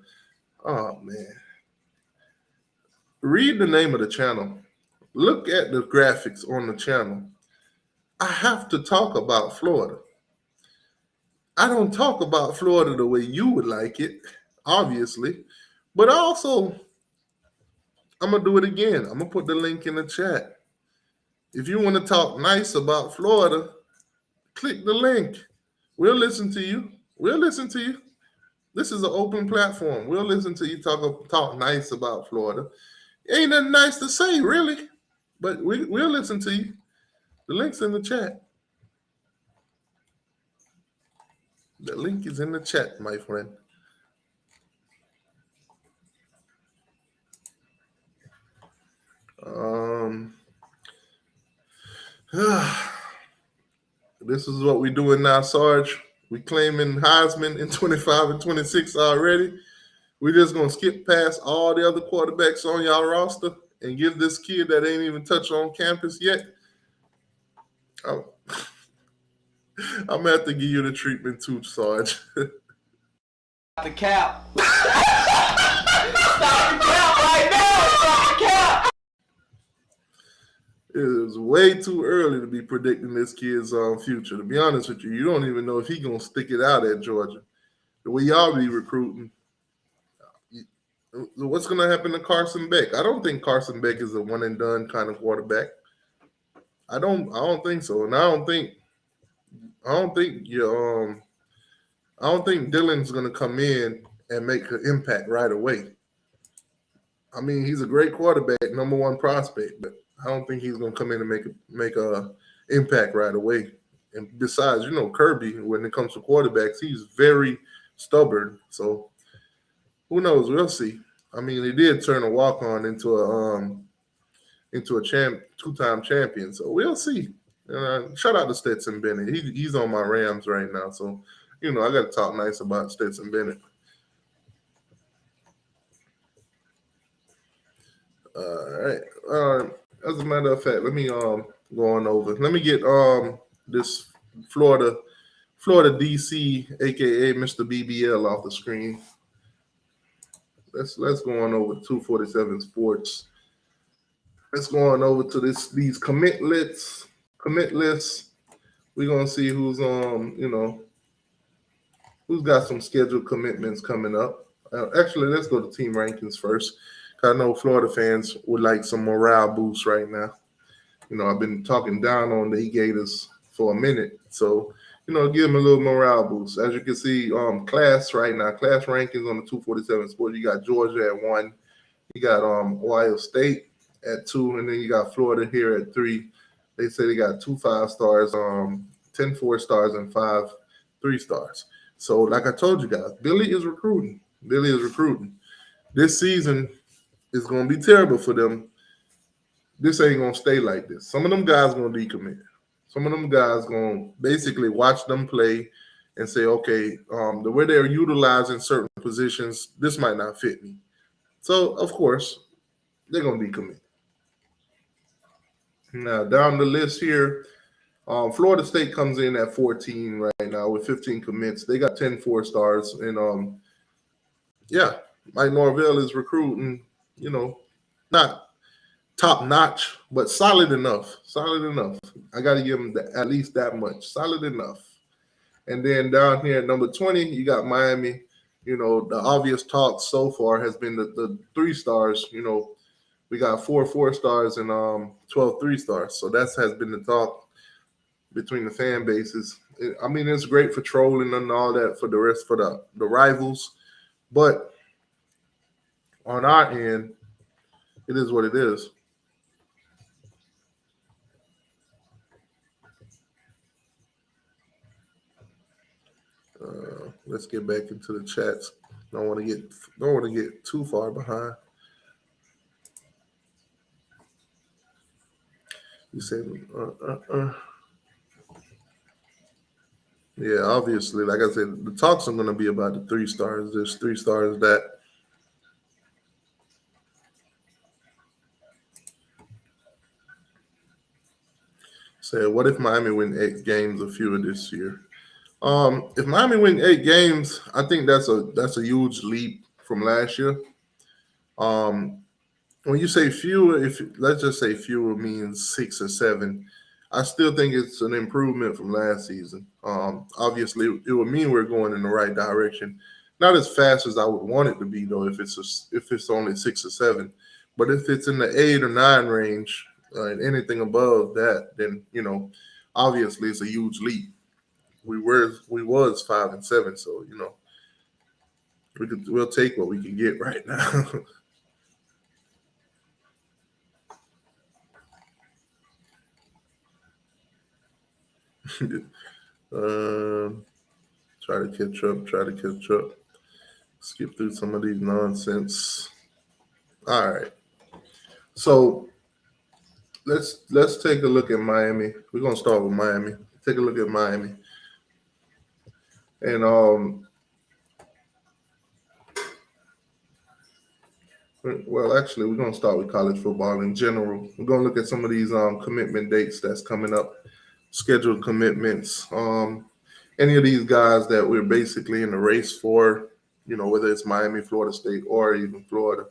Oh, man. Read the name of the channel. Look at the graphics on the channel. I have to talk about Florida. I don't talk about Florida the way you would like it, obviously. But also, I'm going to do it again. I'm going to put the link in the chat. If you want to talk nice about Florida, click the link. We'll listen to you. We'll listen to you. This is an open platform. We'll listen to you talk nice about Florida. Ain't nothing nice to say, really. But we'll listen to you. The link's in the chat. The link is in the chat, my friend. This is what we're doing now, Sarge. We claiming Heisman in 25 and 26 already. We're just going to skip past all the other quarterbacks on y'all roster and give this kid that ain't even touched on campus yet. Oh. I'm going to have to give you the treatment too, Sarge. The cap. Stop the cap right now. Stop the cap. It is way too early to be predicting this kid's future. To be honest with you, you don't even know if he's going to stick it out at Georgia. The way y'all be recruiting, what's going to happen to Carson Beck? I don't think Carson Beck is a one and done kind of quarterback. I don't think so. And I don't think Dylan's going to come in and make an impact right away. I mean, he's a great quarterback, number one prospect, but I don't think he's going to come in and make a impact right away. And besides, Kirby, when it comes to quarterbacks, he's very stubborn. So who knows? We'll see. I mean, he did turn a walk-on into a two-time champion. So we'll see. Shout out to Stetson Bennett. He's on my Rams right now. So, I got to talk nice about Stetson Bennett. All right. As a matter of fact, let me go on over. Let me get this Florida DC, aka Mr. BBL, off the screen. Let's go on over to 247 Sports. Let's go on over to these commit lists. We're gonna see who's who's got some scheduled commitments coming up. Actually, let's go to team rankings first. I know Florida fans would like some morale boost right now. I've been talking down on the E-Gators for a minute. So, give them a little morale boost. As you can see, class right now, class rankings on the 247 Sports, you got Georgia at 1. You got Ohio State at 2, and then you got Florida here at 3. They say they got 2 5-stars, 10 4-stars, and 5 3-stars. So, like I told you guys, Billy is recruiting. This season is going to be terrible for them. This ain't going to stay like this. Some of them guys going to decommit. Some of them guys gonna basically watch them play and say, okay, the way they're utilizing certain positions, this might not fit me. So of course they're gonna be committed. Now down the list here, Florida State comes in at 14 right now with 15 commits. They got 10 4-stars, and yeah, Mike Norvell is recruiting. Not top notch, but solid enough. Solid enough. I got to give him at least that much. Solid enough. And then down here at number 20, you got Miami. The obvious talk so far has been the 3-stars. We got 4 4-stars and 12 3-stars. So that has been the talk between the fan bases. It's great for trolling and all that for the rest, for the rivals. But on our end, it is what it is. Let's get back into the chats. Don't want to get too far behind. You said, yeah, obviously, like I said, the talks are going to be about the 3-stars. There's 3-stars that. Say, what if Miami win 8 games or fewer this year? If Miami win 8 games, I think that's a huge leap from last year. When you say fewer, let's just say fewer means 6 or 7, I still think it's an improvement from last season. Obviously, it would mean we're going in the right direction. Not as fast as I would want it to be, though, if it's only 6 or 7. But if it's in the 8 or 9 range, and anything above that, then obviously it's a huge leap. We was 5 and 7, so we'll take what we can get right now. Try to catch up. Skip through some of these nonsense. All right. So let's take a look at Miami. We're gonna start with Miami. Take a look at Miami. And well, actually, we're gonna start with college football in general. We're gonna look at some of these commitment dates that's coming up, scheduled commitments. Any of these guys that we're basically in the race for, whether it's Miami, Florida State, or even Florida.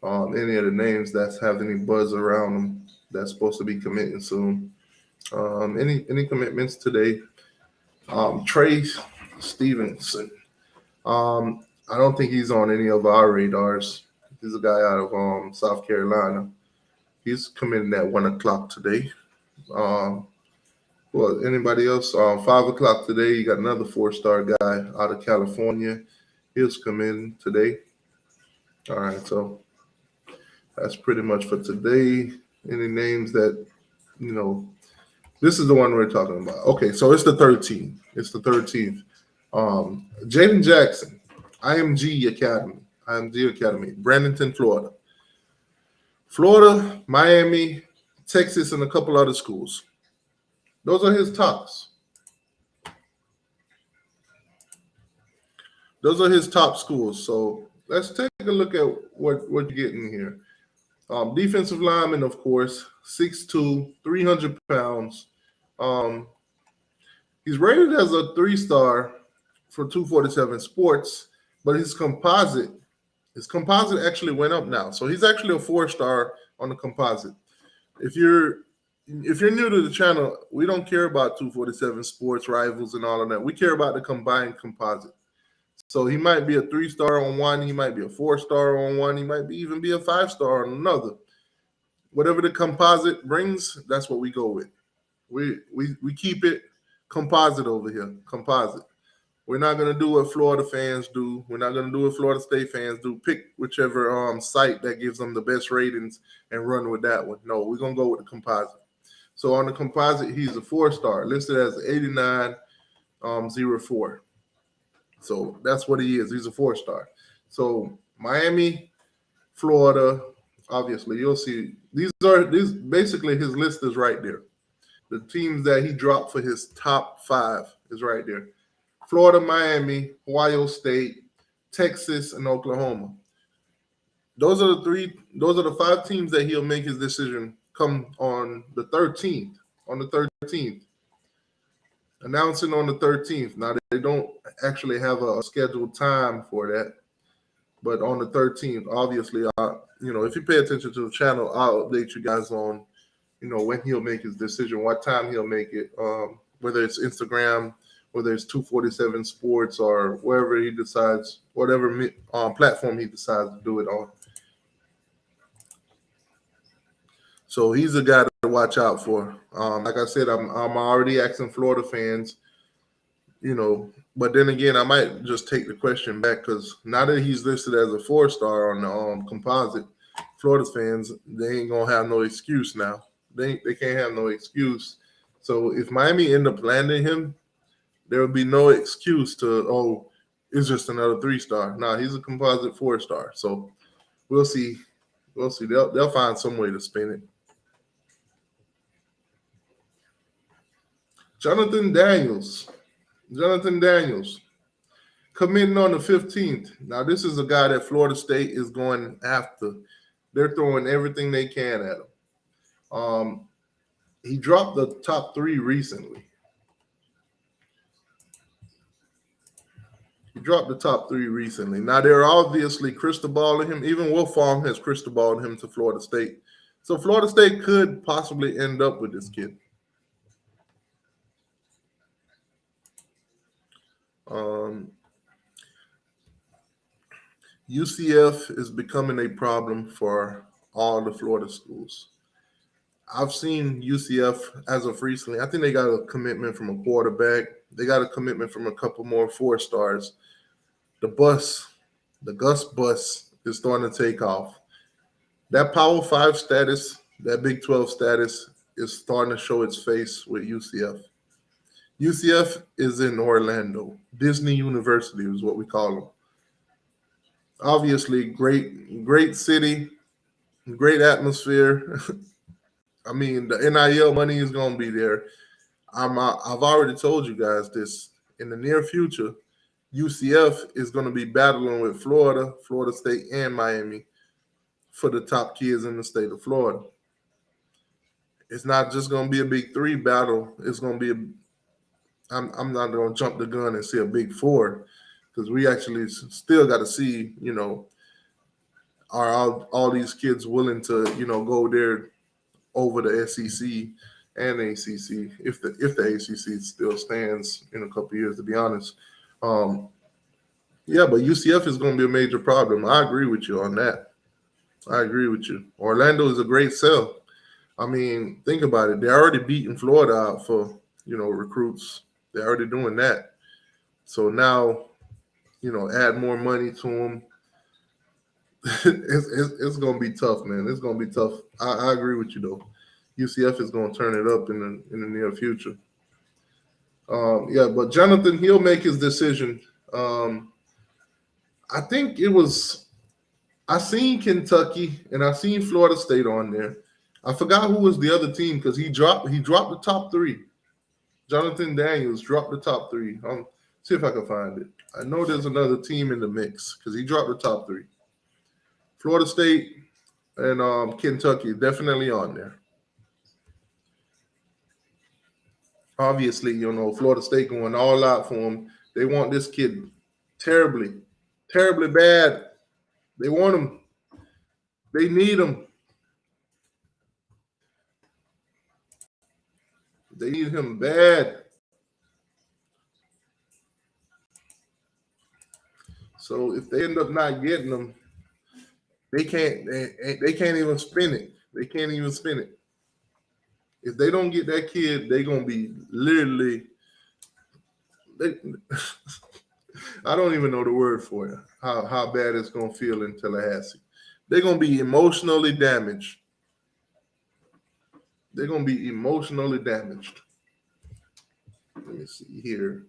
Any of the names that's have any buzz around them that's supposed to be committing soon. Any commitments today? Trey Stevenson. I don't think he's on any of our radars. He's a guy out of South Carolina. He's committing at 1:00 today. Well, anybody else? 5:00 today. You got another 4-star guy out of California. He's committing today. All right, so that's pretty much for today. Any names that this is the one we're talking about. Okay, so it's the 13th. It's the 13th. Jaden Jackson, IMG Academy, Bradenton, Florida. Florida, Miami, Texas, and a couple other schools. Those are his tops. Those are his top schools. So let's take a look at what you're getting here. Defensive lineman, of course, 6'2", 300 pounds. He's rated as a 3-star for 247 Sports, but his composite actually went up now. So he's actually a 4-star on the composite. If you're new to the channel, we don't care about 247 Sports, Rivals, and all of that. We care about the combined composite. So he might be a 3-star on one, he might be a 4-star on one, he might even be a 5-star on another. Whatever the composite brings, that's what we go with. We keep it composite over here. Composite. We're not going to do what Florida fans do. We're not going to do what Florida State fans do. Pick whichever site that gives them the best ratings and run with that one. No, we're going to go with the composite. So on the composite, he's a 4-star, listed as 8904. So that's what he is. He's a 4-star. So Miami, Florida, Obviously, you'll see these basically his list is right there. The teams that he dropped for his top 5 is right there. Florida, Miami, Ohio State, Texas, and Oklahoma. Those are the 5 teams that he'll make his decision come on the 13th. On the 13th. Announcing on the 13th. Now they don't actually have a scheduled time for that. But on the 13th, obviously, if you pay attention to the channel, I'll update you guys on, when he'll make his decision, what time he'll make it, whether it's Instagram, whether it's 247 Sports, or wherever he decides, whatever platform he decides to do it on. So he's a guy to watch out for. Like I said, I'm already asking Florida fans, but then again, I might just take the question back because now that he's listed as a 4-star on the composite, Florida fans, they ain't gonna have no excuse now. They can't have no excuse. So if Miami end up landing him, there will be no excuse to, it's just another 3-star. Nah, he's a composite 4-star. So we'll see. We'll see. They'll find some way to spin it. Jonathan Daniels, committing on the 15th. Now, this is a guy that Florida State is going after. They're throwing everything they can at him. He dropped the top 3 recently. Now, they're obviously crystal balling him. Even Wolfong has crystal balled him to Florida State. So Florida State could possibly end up with this kid. UCF is becoming a problem for all the Florida schools. I've seen UCF as of recently. I think they got a commitment from a quarterback. They got a commitment from a couple more 4-stars. The Gus bus is starting to take off. That Power 5 status, that Big 12 status is starting to show its face with UCF. UCF is in Orlando. Disney University is what we call them. Obviously, great city, great atmosphere. I mean, the NIL money is going to be there. I've already told you guys this. In the near future, UCF is going to be battling with Florida State, and Miami for the top kids in the state of Florida. It's not just going to be a Big 3 battle. It's going to be I'm not going to jump the gun and say a Big 4 because we actually still got to see, are all these kids willing to, go there over the SEC and ACC if the ACC still stands in a couple of years, to be honest. But UCF is going to be a major problem. I agree with you on that. I agree with you. Orlando is a great sell. I mean, think about it. They're already beating Florida out for, recruits. They're already doing that. So now, add more money to them. It's going to be tough, man. It's going to be tough. I agree with you, though. UCF is going to turn it up in the near future. But Jonathan, he'll make his decision. I think it was – I seen Kentucky and I seen Florida State on there. I forgot who was the other team because he dropped the top 3. Jonathan Daniels dropped the top 3. See if I can find it. I know there's another team in the mix because he dropped the top 3. Florida State and Kentucky definitely on there. Obviously, Florida State going all out for him. They want this kid terribly, terribly bad. They want him. They need him. They need him bad. So if they end up not getting him, they can't even spin it. They can't even spin it. If they don't get that kid, they're gonna be literally. I don't even know the word for it. How bad it's gonna feel in Tallahassee. They're gonna be emotionally damaged. They're gonna be emotionally damaged. Let me see here.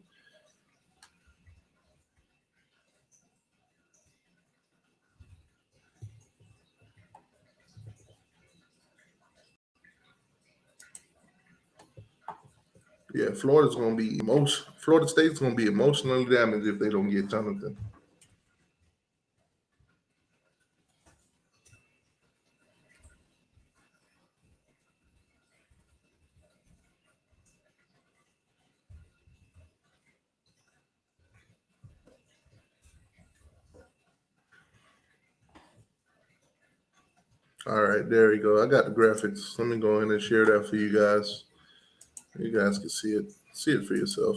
Yeah, Florida State's going to be emotionally damaged if they don't get Jonathan. All right, there you go. I got the graphics. Let me go in and share that for you guys. You guys can see it. See it for yourself.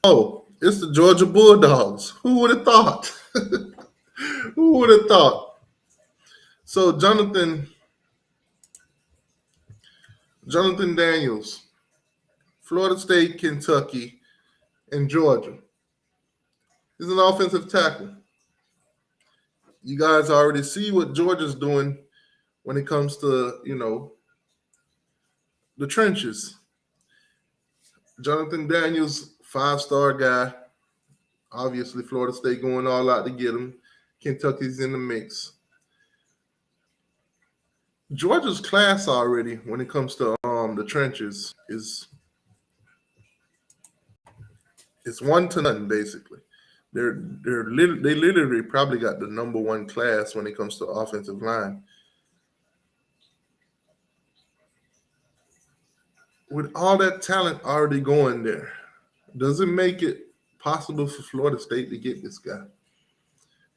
Oh, it's the Georgia Bulldogs. Who would have thought? Who would have thought? So Jonathan Daniels, Florida State, Kentucky, and Georgia. He's an offensive tackle. You guys already see what Georgia's doing when it comes to, the trenches. Jonathan Daniels, 5-star guy. Obviously, Florida State going all out to get him. Kentucky's in the mix. Georgia's class already, when it comes to the trenches, is it's 1-0 basically. They literally probably got the number one class when it comes to offensive line. With all that talent already going there, does it make it possible for Florida State to get this guy?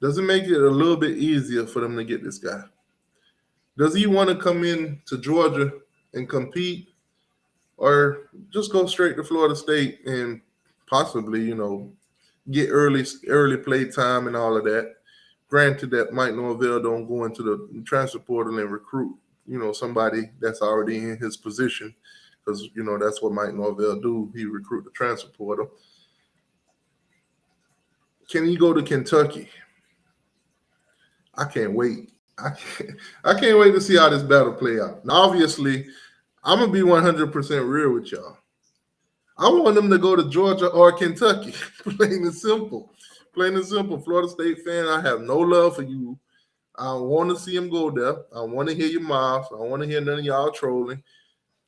Does it make it a little bit easier for them to get this guy? Does he want to come in to Georgia and compete, or just go straight to Florida State and possibly, get early play time and all of that? Granted that Mike Norvell don't go into the transfer portal and recruit, somebody that's already in his position, because, that's what Mike Norvell do. He recruit the transfer portal. Can he go to Kentucky? I can't wait. I can't wait to see how this battle play out. Now, obviously, I'm going to be 100% real with y'all. I want them to go to Georgia or Kentucky. Plain and simple. Plain and simple. Florida State fan, I have no love for you. I don't want to see him go there. I want to hear your mouths. I don't want to hear none of y'all trolling.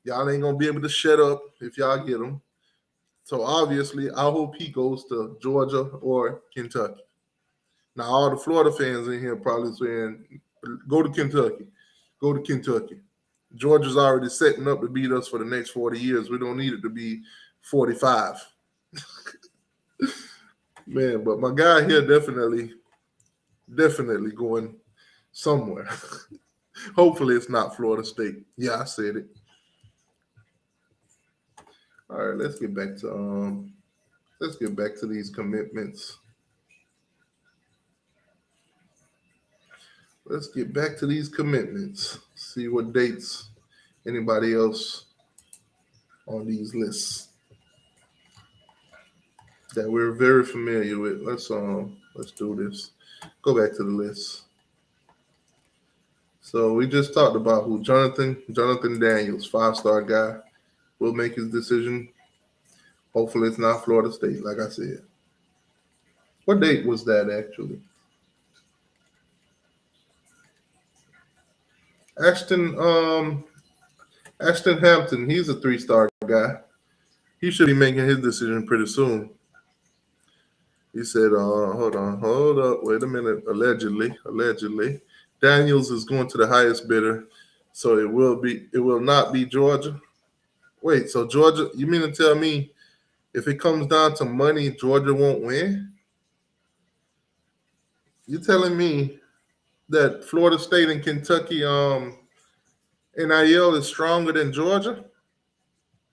Y'all ain't going to be able to shut up if y'all get him. So, obviously, I hope he goes to Georgia or Kentucky. Now, all the Florida fans in here probably saying, go to Kentucky. Go to Kentucky. Georgia's already setting up to beat us for the next 40 years. We don't need it to be 45. Man, but my guy here definitely going somewhere. Hopefully it's not Florida State. Yeah, I said it. All right, let's get back to these commitments. Let's get back to these commitments. See what dates anybody else on these lists that we're very familiar with. Let's do this. Go back to the list. So we just talked about who Jonathan Daniels, 5-star guy, will make his decision. Hopefully it's not Florida State, like I said. What date was that actually? Ashton Hampton, he's a 3-star guy. He should be making his decision pretty soon. He said, hold up, wait a minute. Allegedly, Daniels is going to the highest bidder, so it will not be Georgia. Wait, so Georgia, you mean to tell me if it comes down to money, Georgia won't win? You're telling me that Florida State and Kentucky NIL is stronger than Georgia?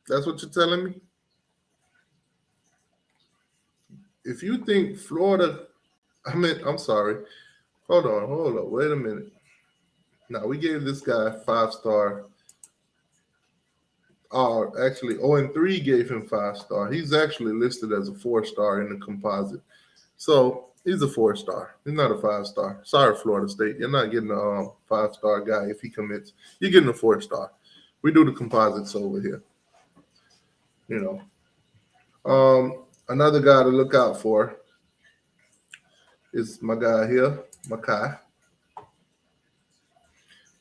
That's what you're telling me? If you think Florida, I'm sorry. Hold on. Wait a minute. Now, we gave this guy 5-star. Actually, 0-3 gave him 5-star. He's actually listed as a 4-star in the composite. So he's a 4-star. He's not a 5-star. Sorry, Florida State. You're not getting a 5-star guy if he commits. You're getting a 4-star. We do the composites over here. Another guy to look out for is my guy here, Makai.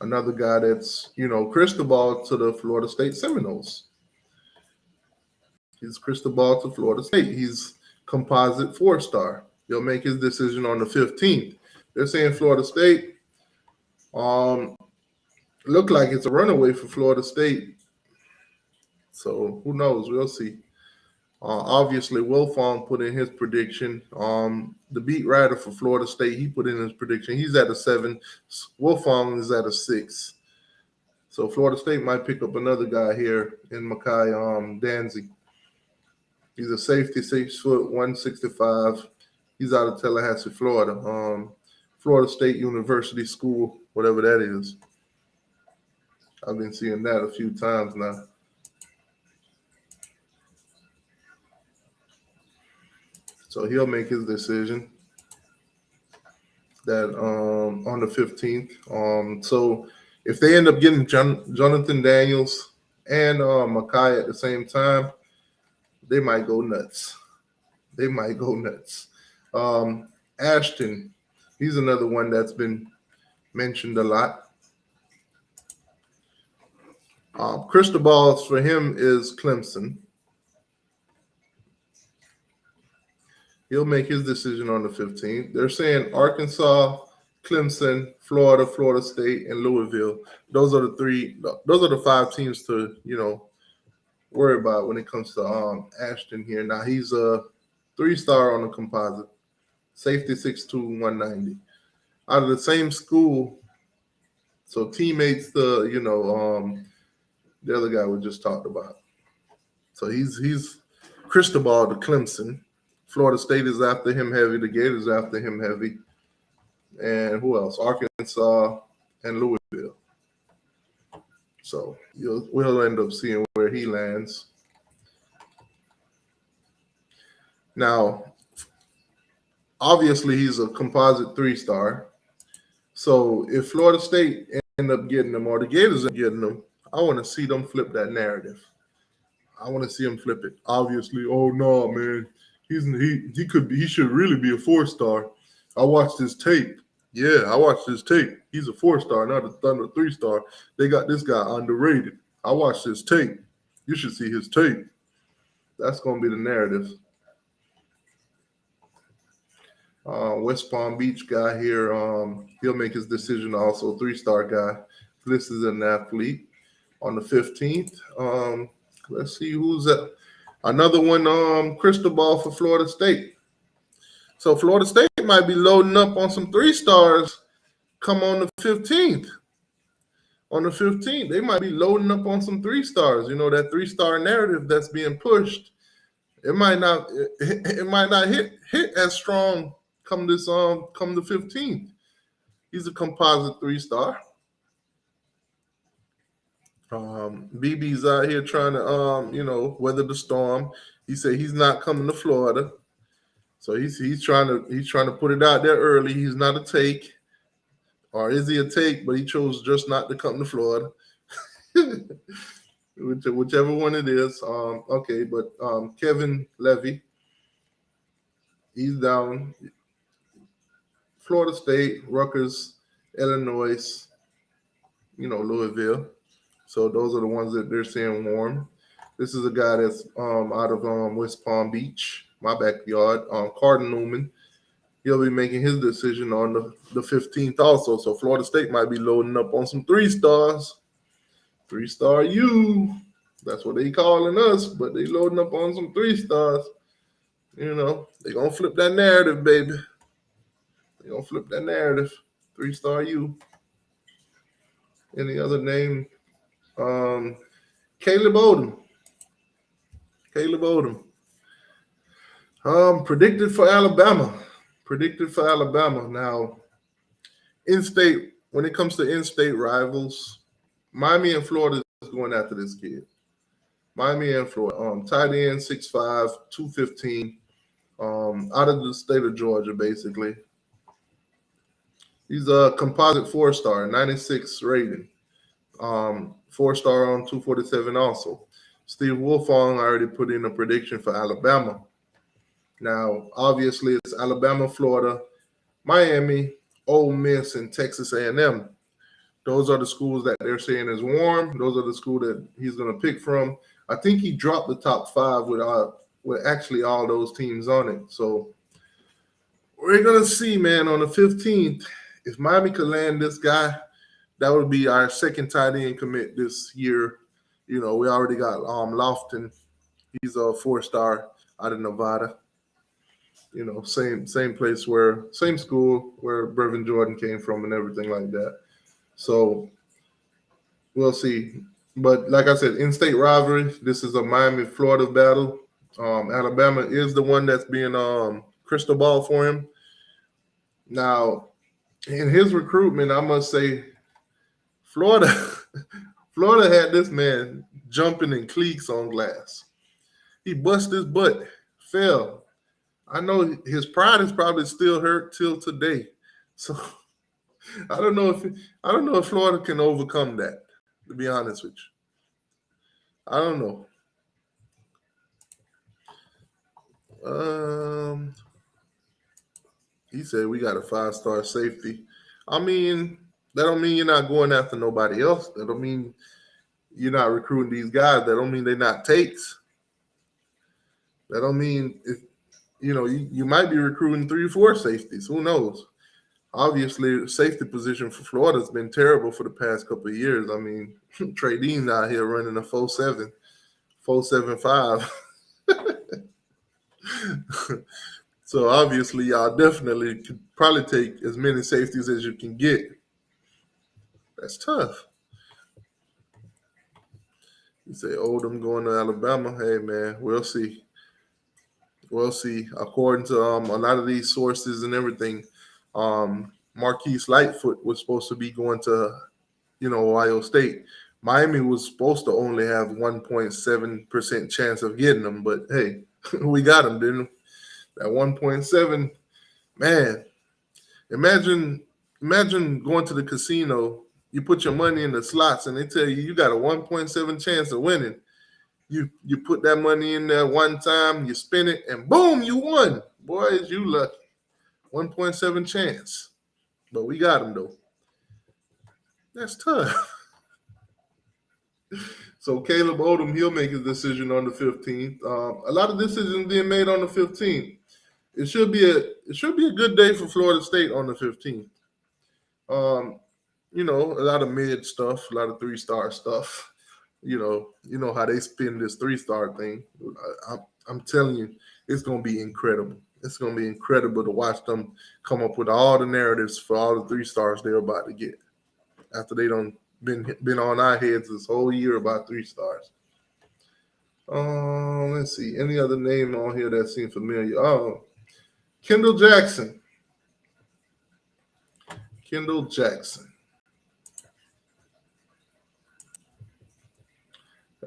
Another guy that's, Cristobal to the Florida State Seminoles. He's Cristobal to Florida State. He's composite 4-star. He'll make his decision on the 15th. They're saying Florida State look like it's a runaway for Florida State. So who knows? We'll see. Obviously, Wilfong put in his prediction. The beat writer for Florida State, he put in his prediction. He's at a 7. Wilfong is at a 6. So Florida State might pick up another guy here in Makai Danzig. He's a safety, 6 foot, 165. He's out of Tallahassee, Florida. Florida State University School, whatever that is. I've been seeing that a few times now. So he'll make his decision that on the 15th. So if they end up getting Jonathan Daniels and Makai at the same time, they might go nuts. Ashton, he's another one that's been mentioned a lot. Cristobal's for him is Clemson. He'll make his decision on the 15th. They're saying Arkansas, Clemson, Florida, Florida State, and Louisville. Those are the 5 teams to, worry about when it comes to Ashton here. Now he's a 3-star on the composite, safety 6'2", 190. Out of the same school, so teammates to, the other guy we just talked about. So he's Cristobal to Clemson. Florida State is after him heavy. The Gators after him heavy. And who else? Arkansas and Louisville. So we'll end up seeing where he lands. Now, obviously, he's a composite 3-star. So if Florida State end up getting him or the Gators end up getting him, I want to see them flip that narrative. I want to see them flip it. Obviously, oh no, man. He should really be a 4-star. I watched his tape. Yeah, I watched his tape. He's a 4-star, not a Thunder 3-star. They got this guy underrated. I watched his tape. You should see his tape. That's going to be the narrative. West Palm Beach guy here, he'll make his decision also, 3-star guy. This is an athlete on the 15th. Let's see who's at. Another one, Cristobal for Florida State. So Florida State might be loading up on some 3-stars come on the 15th. On the 15th, they might be loading up on some 3-stars. That 3-star narrative that's being pushed. It might not hit as strong come the 15th. He's a composite 3-star. BB's out here trying to weather the storm. He said he's not coming to Florida. So he's trying to put it out there early. He's not a take. Or is he a take, but he chose just not to come to Florida. Whichever one it is. Okay, but Kevin Levy, he's down. Florida State, Rutgers, Illinois, Louisville. So those are the ones that they're saying warm. This is a guy that's out of West Palm Beach, my backyard. Carden Newman. He'll be making his decision on the 15th also. So Florida State might be loading up on some 3-stars. 3-star U. That's what they calling us, but they loading up on some 3-stars. They're going to flip that narrative, baby. They're going to flip that narrative. 3-star U. Any other name? Caleb Odom. Predicted for Alabama. Now, in-state, when it comes to in-state rivals, Miami and Florida is going after this kid. Miami and Florida. Tight end, 6'5", 215, out of the state of Georgia, basically. He's a composite 4-star, 96 rating. 4-star on 247 also. Steve Wilfong already put in a prediction for Alabama. Now, obviously, it's Alabama, Florida, Miami, Ole Miss, and Texas A&M. Those are the schools that they're saying is warm. Those are the schools that he's going to pick from. I think he dropped the top 5 with actually all those teams on it. So we're going to see, man, on the 15th, if Miami could land this guy, that would be our second tight end commit this year. You know, we already got Lofton. He's a 4-star out of Nevada. You know, same place same school where Brevin Jordan came from and everything like that. So we'll see. But like I said, in-state rivalry, this is a Miami-Florida battle. Alabama is the one that's being crystal ball for him. Now, in his recruitment, I must say, Florida had this man jumping in cleats on glass. He busted his butt, fell. I know his pride is probably still hurt till today. So I don't know if Florida can overcome that, to be honest with you. I don't know. He said we got a 5-star safety. I mean, that don't mean you're not going after nobody else. That don't mean you're not recruiting these guys. That don't mean they're not takes. That don't mean you might be recruiting 3 or 4 safeties. Who knows? Obviously, safety position for Florida has been terrible for the past couple of years. I mean, Trey Dean out here running a 4.7, 4.75. So obviously, y'all definitely could probably take as many safeties as you can get. That's tough. You say Oldham going to Alabama. Hey, man, we'll see. We'll see. According to a lot of these sources and everything, Marquise Lightfoot was supposed to be going to, Ohio State. Miami was supposed to only have 1.7% chance of getting him, but hey, we got him, didn't we? That 1.7, man. Imagine going to the casino. You put your money in the slots, and they tell you got a 1.7 chance of winning. You put that money in there one time, you spin it, and boom, you won. Boy, is you lucky. 1.7 chance. But we got him, though. That's tough. So Caleb Odom, he'll make his decision on the 15th. A lot of decisions being made on the 15th. It should be a good day for Florida State on the 15th. A lot of mid stuff, a lot of 3-star stuff. You know how they spin this 3-star thing. I'm telling you, it's going to be incredible. It's going to be incredible to watch them come up with all the narratives for all the 3-stars they're about to get after they done been on our heads this whole year about 3-stars. Let's see. Any other name on here that seems familiar? Kendall Jackson. Kendall Jackson.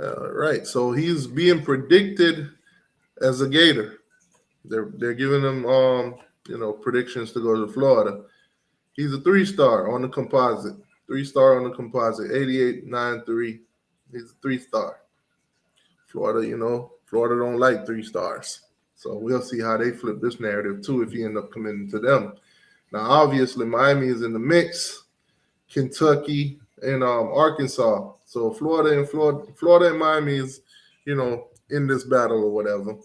All right, so he's being predicted as a Gator. They're giving him predictions to go to Florida. He's a 3-star on the composite. 3-star on the composite, 88.93. He's a 3-star. Florida, Florida don't like 3-stars. So we'll see how they flip this narrative too if he end up committing to them. Now, obviously, Miami is in the mix. Kentucky and Arkansas. So Florida and Miami is, in this battle or whatever.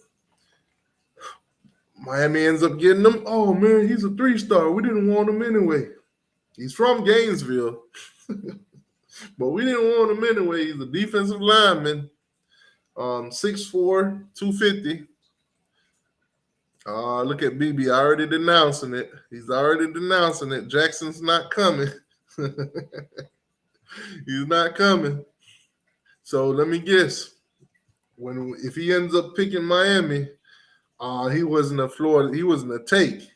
Miami ends up getting him. Oh, man, he's a 3-star. We didn't want him anyway. He's from Gainesville. But we didn't want him anyway. He's a defensive lineman. 6'4", 250. Look at BB already denouncing it. He's already denouncing it. Jackson's not coming. He's not coming. So let me guess. If he ends up picking Miami, he wasn't a Florida. He wasn't a take.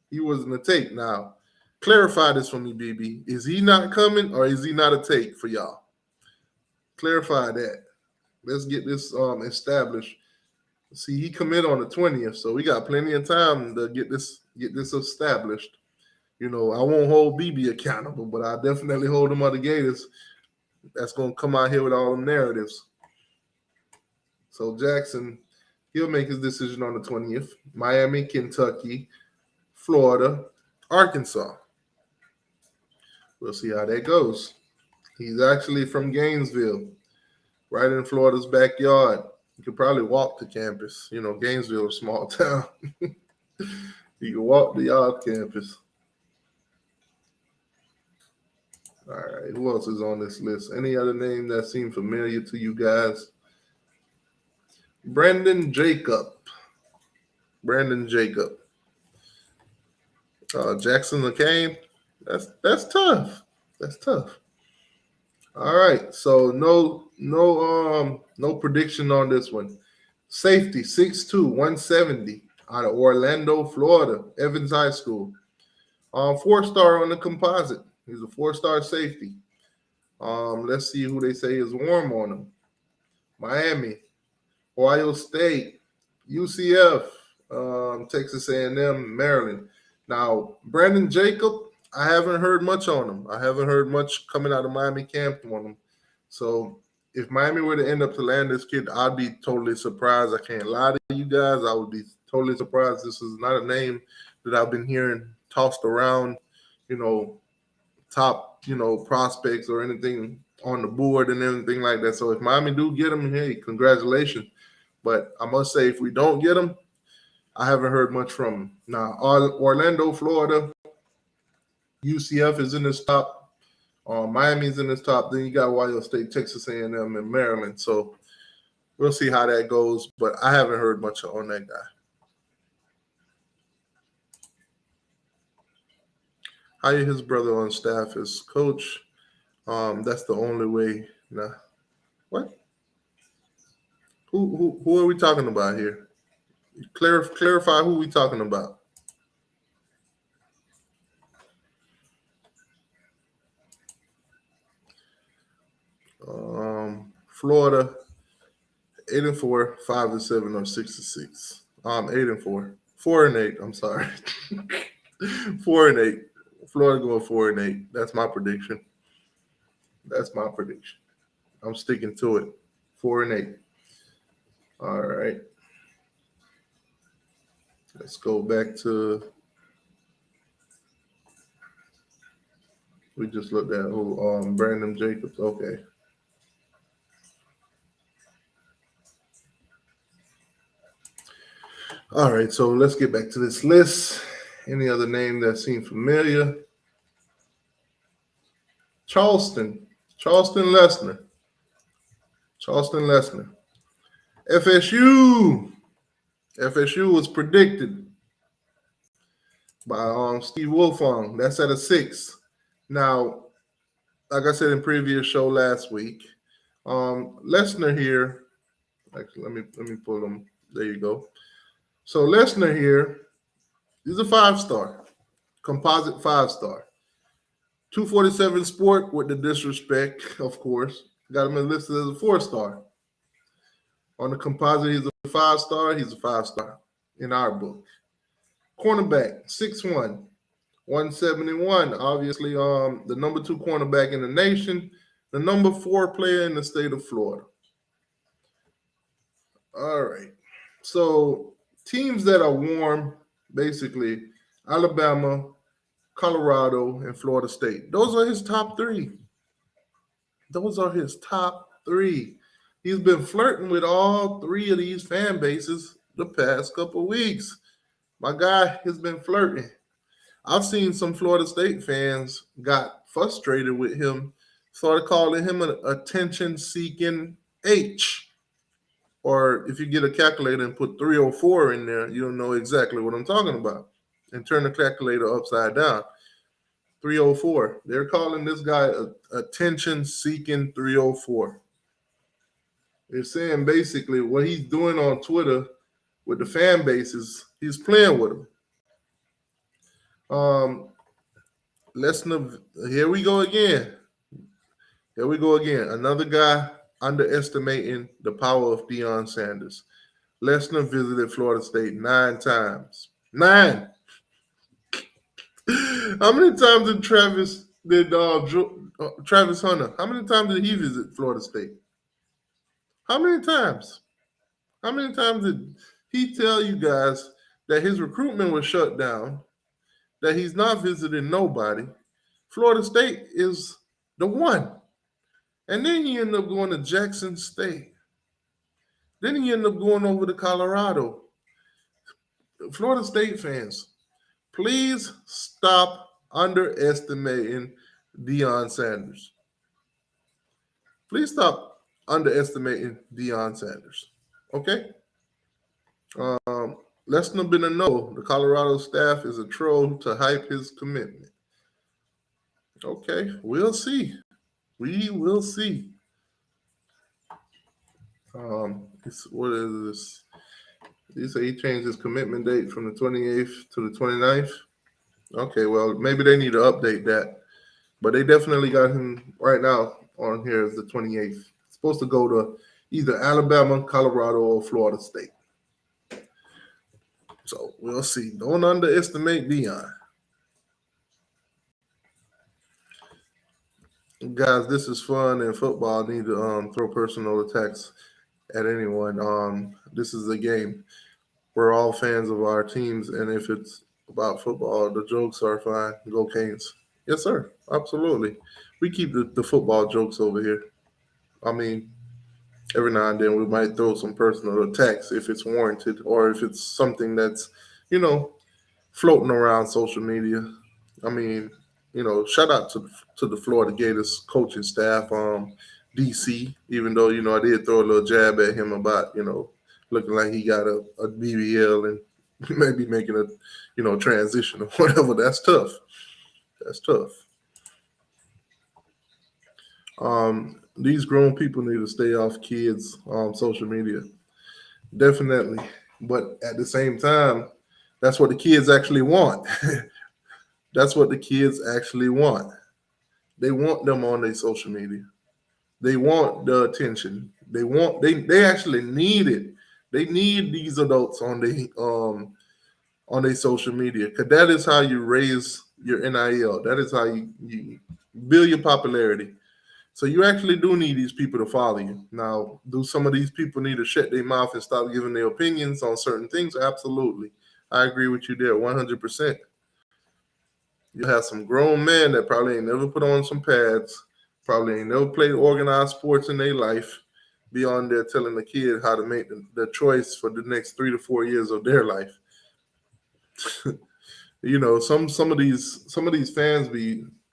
He wasn't a take. Now, clarify this for me, BB. Is he not coming or is he not a take for y'all? Clarify that. Let's get this established. See, he commit on the 20th, so we got plenty of time to get this established. I won't hold BB accountable, but I definitely hold them other Gators that's going to come out here with all them narratives. So Jackson, he'll make his decision on the 20th. Miami, Kentucky, Florida, Arkansas. We'll see how that goes. He's actually from Gainesville, right in Florida's backyard. You could probably walk to campus. You know, Gainesville is a small town. You can walk to y'all campus. All right, who else is on this list? Any other name that seemed familiar to you guys? Brandon Jacob. Brandon Jacob. Jackson McCain. That's tough. That's tough. All right, so no prediction on this one. Safety 6'2", 170 out of Orlando, Florida, Evans High School. 4-star on the composite. He's a 4-star safety. Let's see who they say is warm on him. Miami, Ohio State, UCF, Texas A&M, Maryland. Now, Brandon Jacob, I haven't heard much on him. I haven't heard much coming out of Miami camp on him. So if Miami were to end up to land this kid, I'd be totally surprised. I can't lie to you guys. I would be totally surprised. This is not a name that I've been hearing tossed around, top, prospects or anything on the board and anything like that. So if Miami do get him, hey, congratulations. But I must say, if we don't get him, I haven't heard much from him. Now, Orlando, Florida, UCF is in this top. Miami's in this top. Then you got Ohio State, Texas A&M, and Maryland. So we'll see how that goes. But I haven't heard much on that guy. Hire his brother on staff as coach. That's the only way. Nah. What? Who are we talking about here? Clarify who we talking about. Florida, 8-4, 5-7, or 6-6. 8-4, 4-8. I'm sorry, 4-8. Florida going 4-8. That's my prediction. I'm sticking to it. 4-8. All right. Let's go back to. We just looked at who Brandon Jacobs. Okay. All right, so let's get back to this list. Any other name that seemed familiar? Charleston Lesnar. FSU was predicted by Steve Wilfong. That's at a 6. Now, like I said in previous show last week, Lesnar here. Actually, let me pull him. There you go. So Lesnar here, he's a 5-star, composite 5-star. 247 sport with the disrespect, of course. Got him listed as a 4-star. On the composite, he's a 5-star. He's a 5-star in our book. Cornerback, 6'1", 171. Obviously, the number 2 cornerback in the nation, the number 4 player in the state of Florida. All right. So teams that are warm, basically, Alabama, Colorado, and Florida State. Those are his top 3. He's been flirting with all 3 of these fan bases the past couple of weeks. My guy has been flirting. I've seen some Florida State fans got frustrated with him, started calling him an attention-seeking H. Or if you get a calculator and put 304 in there, you'll know exactly what I'm talking about. And turn the calculator upside down. 304. They're calling this guy attention-seeking 304. They're saying basically what he's doing on Twitter with the fan bases, he's playing with them. Lesnar, here we go again. Another guy underestimating the power of Deion Sanders. Lesnar visited Florida State 9 times. 9. How many times did Travis Hunter? How many times did he visit Florida State? How many times? How many times did he tell you guys that his recruitment was shut down, that he's not visiting nobody? Florida State is the one. And then he ended up going to Jackson State. Then he ended up going over to Colorado. Florida State fans, please stop underestimating Deion Sanders. Please stop underestimating Deion Sanders. Okay? Lesson have been a no. The Colorado staff is a troll to hype his commitment. Okay, we'll see. We will see. What is this? You say he changed his commitment date from the 28th to the 29th? Okay, well, maybe they need to update that. But they definitely got him right now on here as the 28th. It's supposed to go to either Alabama, Colorado, or Florida State. So we'll see. Don't underestimate Deion. Guys, this is fun, and football need to throw personal attacks at anyone. This is a game. We're all fans of our teams, and if it's about football, the jokes are fine. Go Canes. Yes, sir. Absolutely. We keep the football jokes over here. I mean, every now and then we might throw some personal attacks if it's warranted or if it's something that's, floating around social media. I mean, shout out to the Florida Gators coaching staff, DC, even though, I did throw a little jab at him about, looking like he got a BBL and maybe making a, transition or whatever. That's tough. That's tough. These grown people need to stay off kids' social media. Definitely. But at the same time, that's what the kids actually want. That's what the kids actually want. They want them on their social media. They want the attention. They actually need it. They need these adults on their social media, because that is how you raise your NIL. That is how you build your popularity. So you actually do need these people to follow you. Now, do some of these people need to shut their mouth and stop giving their opinions on certain things? Absolutely. I agree with you there 100%. You have some grown men that probably ain't never put on some pads, probably ain't never played organized sports in their life, beyond there telling the kid how to make the choice for the next 3 to 4 years of their life. Some of these fans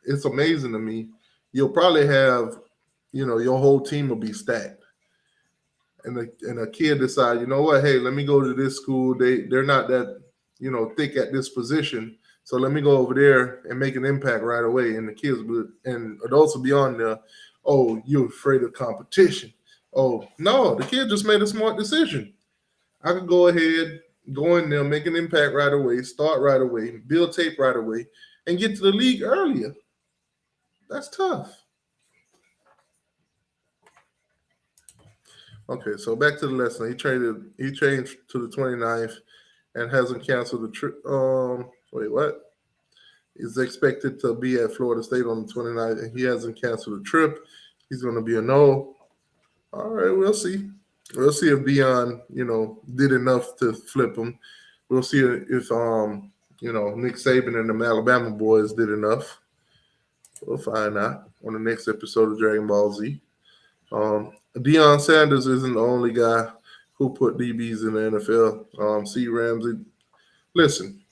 it's amazing to me. You'll probably have, your whole team will be stacked. And a kid decide, you know what, hey, let me go to this school. They're not that, thick at this position. So let me go over there and make an impact right away. And the kids and adults will be on there, oh, you're afraid of competition. Oh, no, the kid just made a smart decision. I could go ahead, go in there, make an impact right away, start right away, build tape right away, and get to the league earlier. That's tough. Okay, so back to the lesson. He changed to the 29th and hasn't canceled the trip. Wait, what? He's expected to be at Florida State on the 29th, and he hasn't canceled the trip. He's going to be a no. All right, we'll see. We'll see if Deion, did enough to flip him. We'll see if Nick Saban and the Alabama boys did enough. We'll find out on the next episode of Dragon Ball Z. Deion Sanders isn't the only guy who put DBs in the NFL. C. Ramsey. Listen,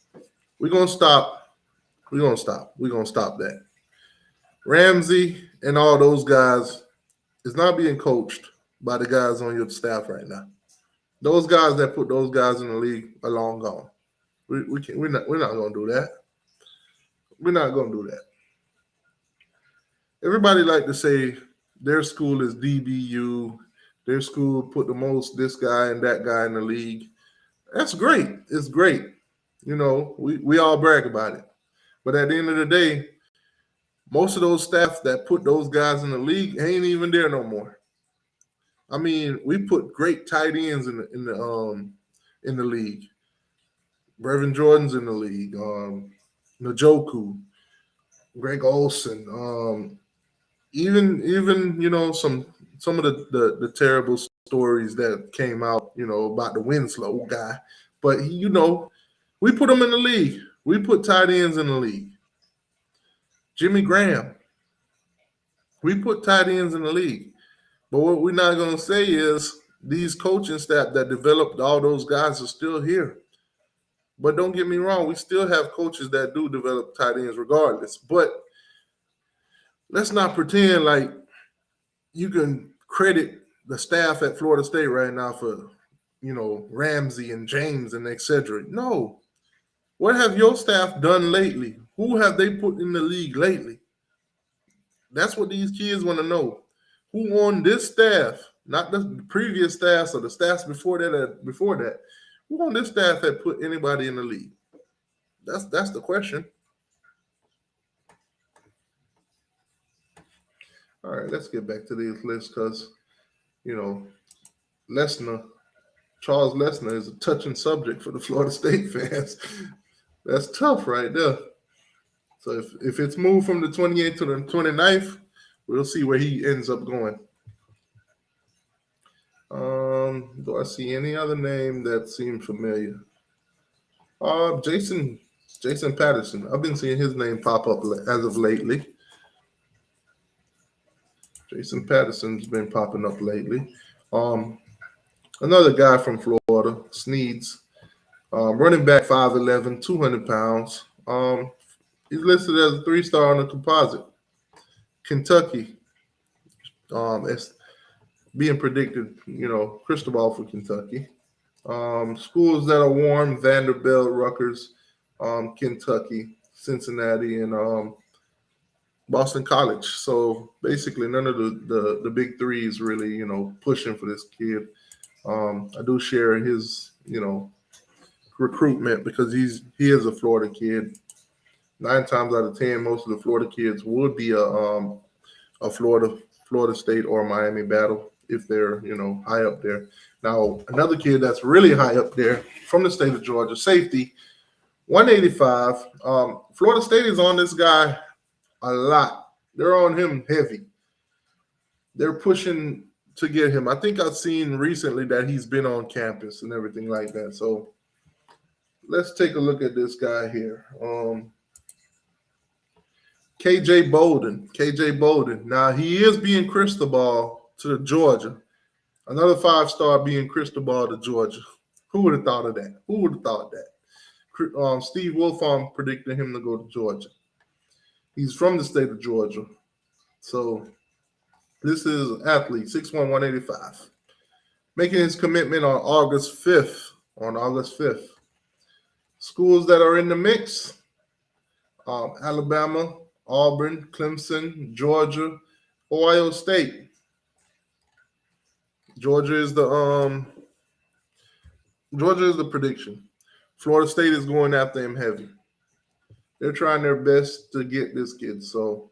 we're going to stop. We're going to stop that. Ramsey and all those guys is not being coached by the guys on your staff right now. Those guys that put those guys in the league are long gone. We're not going to do that. We're not going to do that. Everybody like to say their school is DBU. Their school put the most this guy and that guy in the league. That's great. It's great. We all brag about it. But at the end of the day, most of those staff that put those guys in the league ain't even there no more. I mean, we put great tight ends in the league. Brevin Jordan's in the league. Njoku, Greg Olsen. Even some of the terrible stories that came out, about the Winslow guy. But we put them in the league. We put tight ends in the league. Jimmy Graham. We put tight ends in the league. But what we're not going to say is these coaching staff that developed all those guys are still here. But don't get me wrong, we still have coaches that do develop tight ends regardless. But let's not pretend like you can credit the staff at Florida State right now for, Ramsey and James and etc. No. What have your staff done lately? Who have they put in the league lately? That's what these kids want to know. Who on this staff, not the previous staffs or the staffs before that, who on this staff had put anybody in the league? That's the question. All right, let's get back to these lists because, Charles Lesnar is a touching subject for the Florida State fans. That's tough right there. So if it's moved from the 28th to the 29th, we'll see where he ends up going. Do I see any other name that seemed familiar? Jason Patterson. I've been seeing his name pop up as of lately. Jason Patterson's been popping up lately. Another guy from Florida, Sneeds. Running back 5'11", 200 pounds. He's listed as a 3-star on the composite. Kentucky. It's being predicted, Cristobal for Kentucky. Schools that are warm, Vanderbilt, Rutgers, Kentucky, Cincinnati, and Boston College. So basically none of the big threes really, pushing for this kid. I do share his, recruitment because he is a Florida kid. 9 times out of 10, most of the Florida kids would be a Florida State or Miami battle if they're, high up there. Now, another kid that's really high up there from the state of Georgia, safety, 185. Florida State is on this guy a lot. They're on him heavy. They're pushing to get him. I think I've seen recently that he's been on campus and everything like that. So let's take a look at this guy here. KJ Bolden. Now, he is being Cristobal to Georgia. Another 5-star being Cristobal to Georgia. Who would have thought of that? Steve Wilfong predicted him to go to Georgia. He's from the state of Georgia. So this is an athlete, 6'1", 185. Making his commitment on August 5th. Schools that are in the mix, Alabama, Auburn, Clemson, Georgia, Ohio State. Georgia is the prediction. Florida State is going after him heavy. They're trying their best to get this kid. So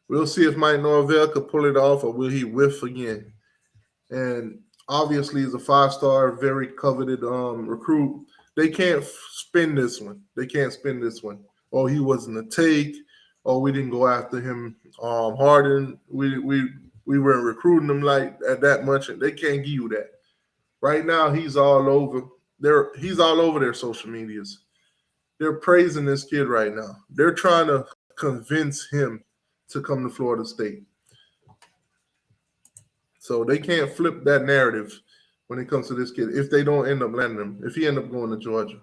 we'll see if Mike Norvell could pull it off or will he whiff again. And obviously he's a 5-star, very coveted recruit. They can't spin this one. Oh, he wasn't a take. Oh, we didn't go after him hard, and we weren't recruiting him like at that much, and they can't give you that. Right now, he's all over. He's all over their social medias. They're praising this kid right now. They're trying to convince him to come to Florida State. So they can't flip that narrative when it comes to this kid if they don't end up landing him, if he end up going to Georgia.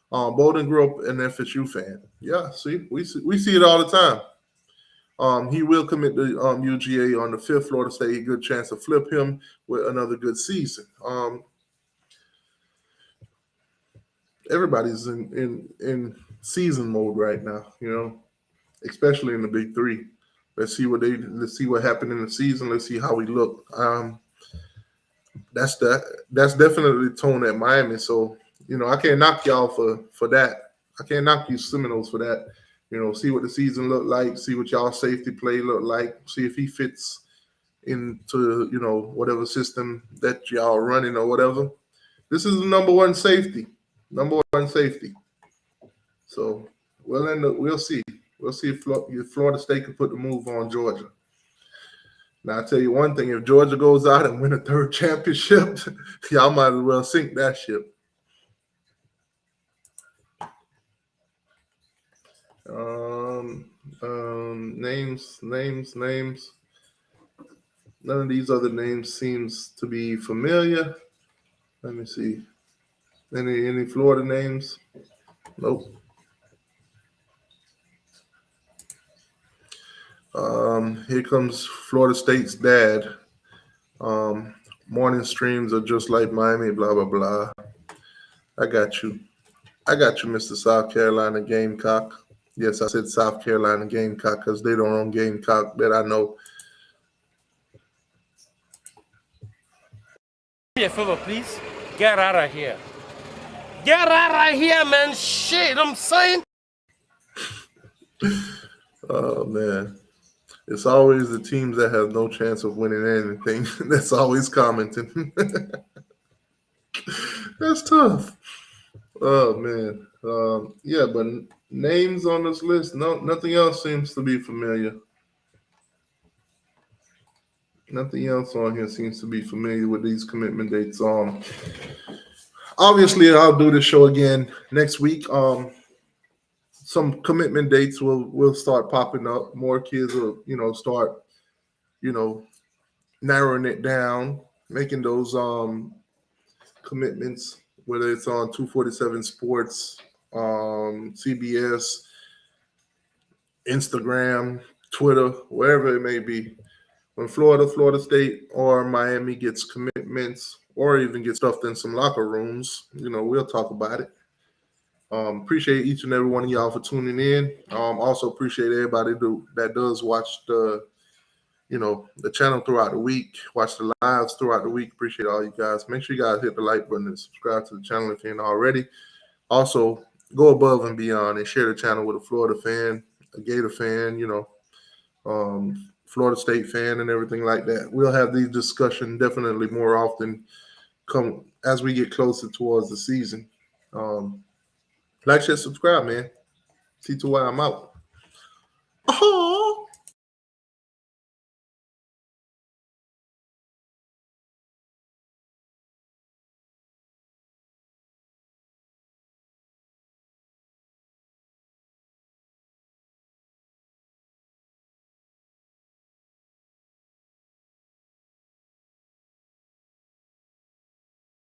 Bolden grew up an FSU fan. Yeah, see, we see it all the time. He will commit to UGA on the 5th. Florida State, good chance to flip him with another good season. Everybody's in season mode right now, especially in the Big Three. Let's see what happened in the season. Let's see how we look. That's definitely the tone at Miami. So, I can't knock y'all for that. I can't knock you Seminoles for that. See what the season look like, see what y'all safety play look like, see if he fits into, whatever system that y'all are running or whatever. This is the number one safety. So we'll see. We'll see if Florida State can put the move on Georgia. Now, I'll tell you one thing. If Georgia goes out and win a 3rd championship, y'all might as well sink that ship. Names. None of these other names seems to be familiar. Let me see. Any Florida names? Nope. Here comes Florida State's dad. Morning streams are just like Miami, blah, blah, blah. I got you. Mr. South Carolina Gamecock. Yes, I said South Carolina Gamecock because they don't own Gamecock that I know. Me a favor, please. Get out of here. Get out of here, man. Shit, I'm saying. Oh, man. It's always the teams that have no chance of winning anything that's always commenting. That's tough. Oh, man. Yeah, but names on this list, nothing else seems to be familiar. Nothing else on here seems to be familiar with these commitment dates. Obviously, I'll do this show again next week. Some commitment dates will start popping up. More kids will, start, narrowing it down, making those commitments, whether it's on 247 Sports, CBS, Instagram, Twitter, wherever it may be. When Florida State, or Miami gets commitments, or even get stuffed in some locker rooms, we'll talk about it. Appreciate each and every one of y'all for tuning in. Also appreciate everybody that does watch the channel throughout the week, watch the lives throughout the week. Appreciate all you guys. Make sure you guys hit the like button and subscribe to the channel if you ain't already. Also, go above and beyond and share the channel with a Florida fan, a Gator fan, Florida State fan, and everything like that. We'll have these discussions definitely more often come as we get closer towards the season. Like, share, subscribe, man. See to why I'm out. Oh.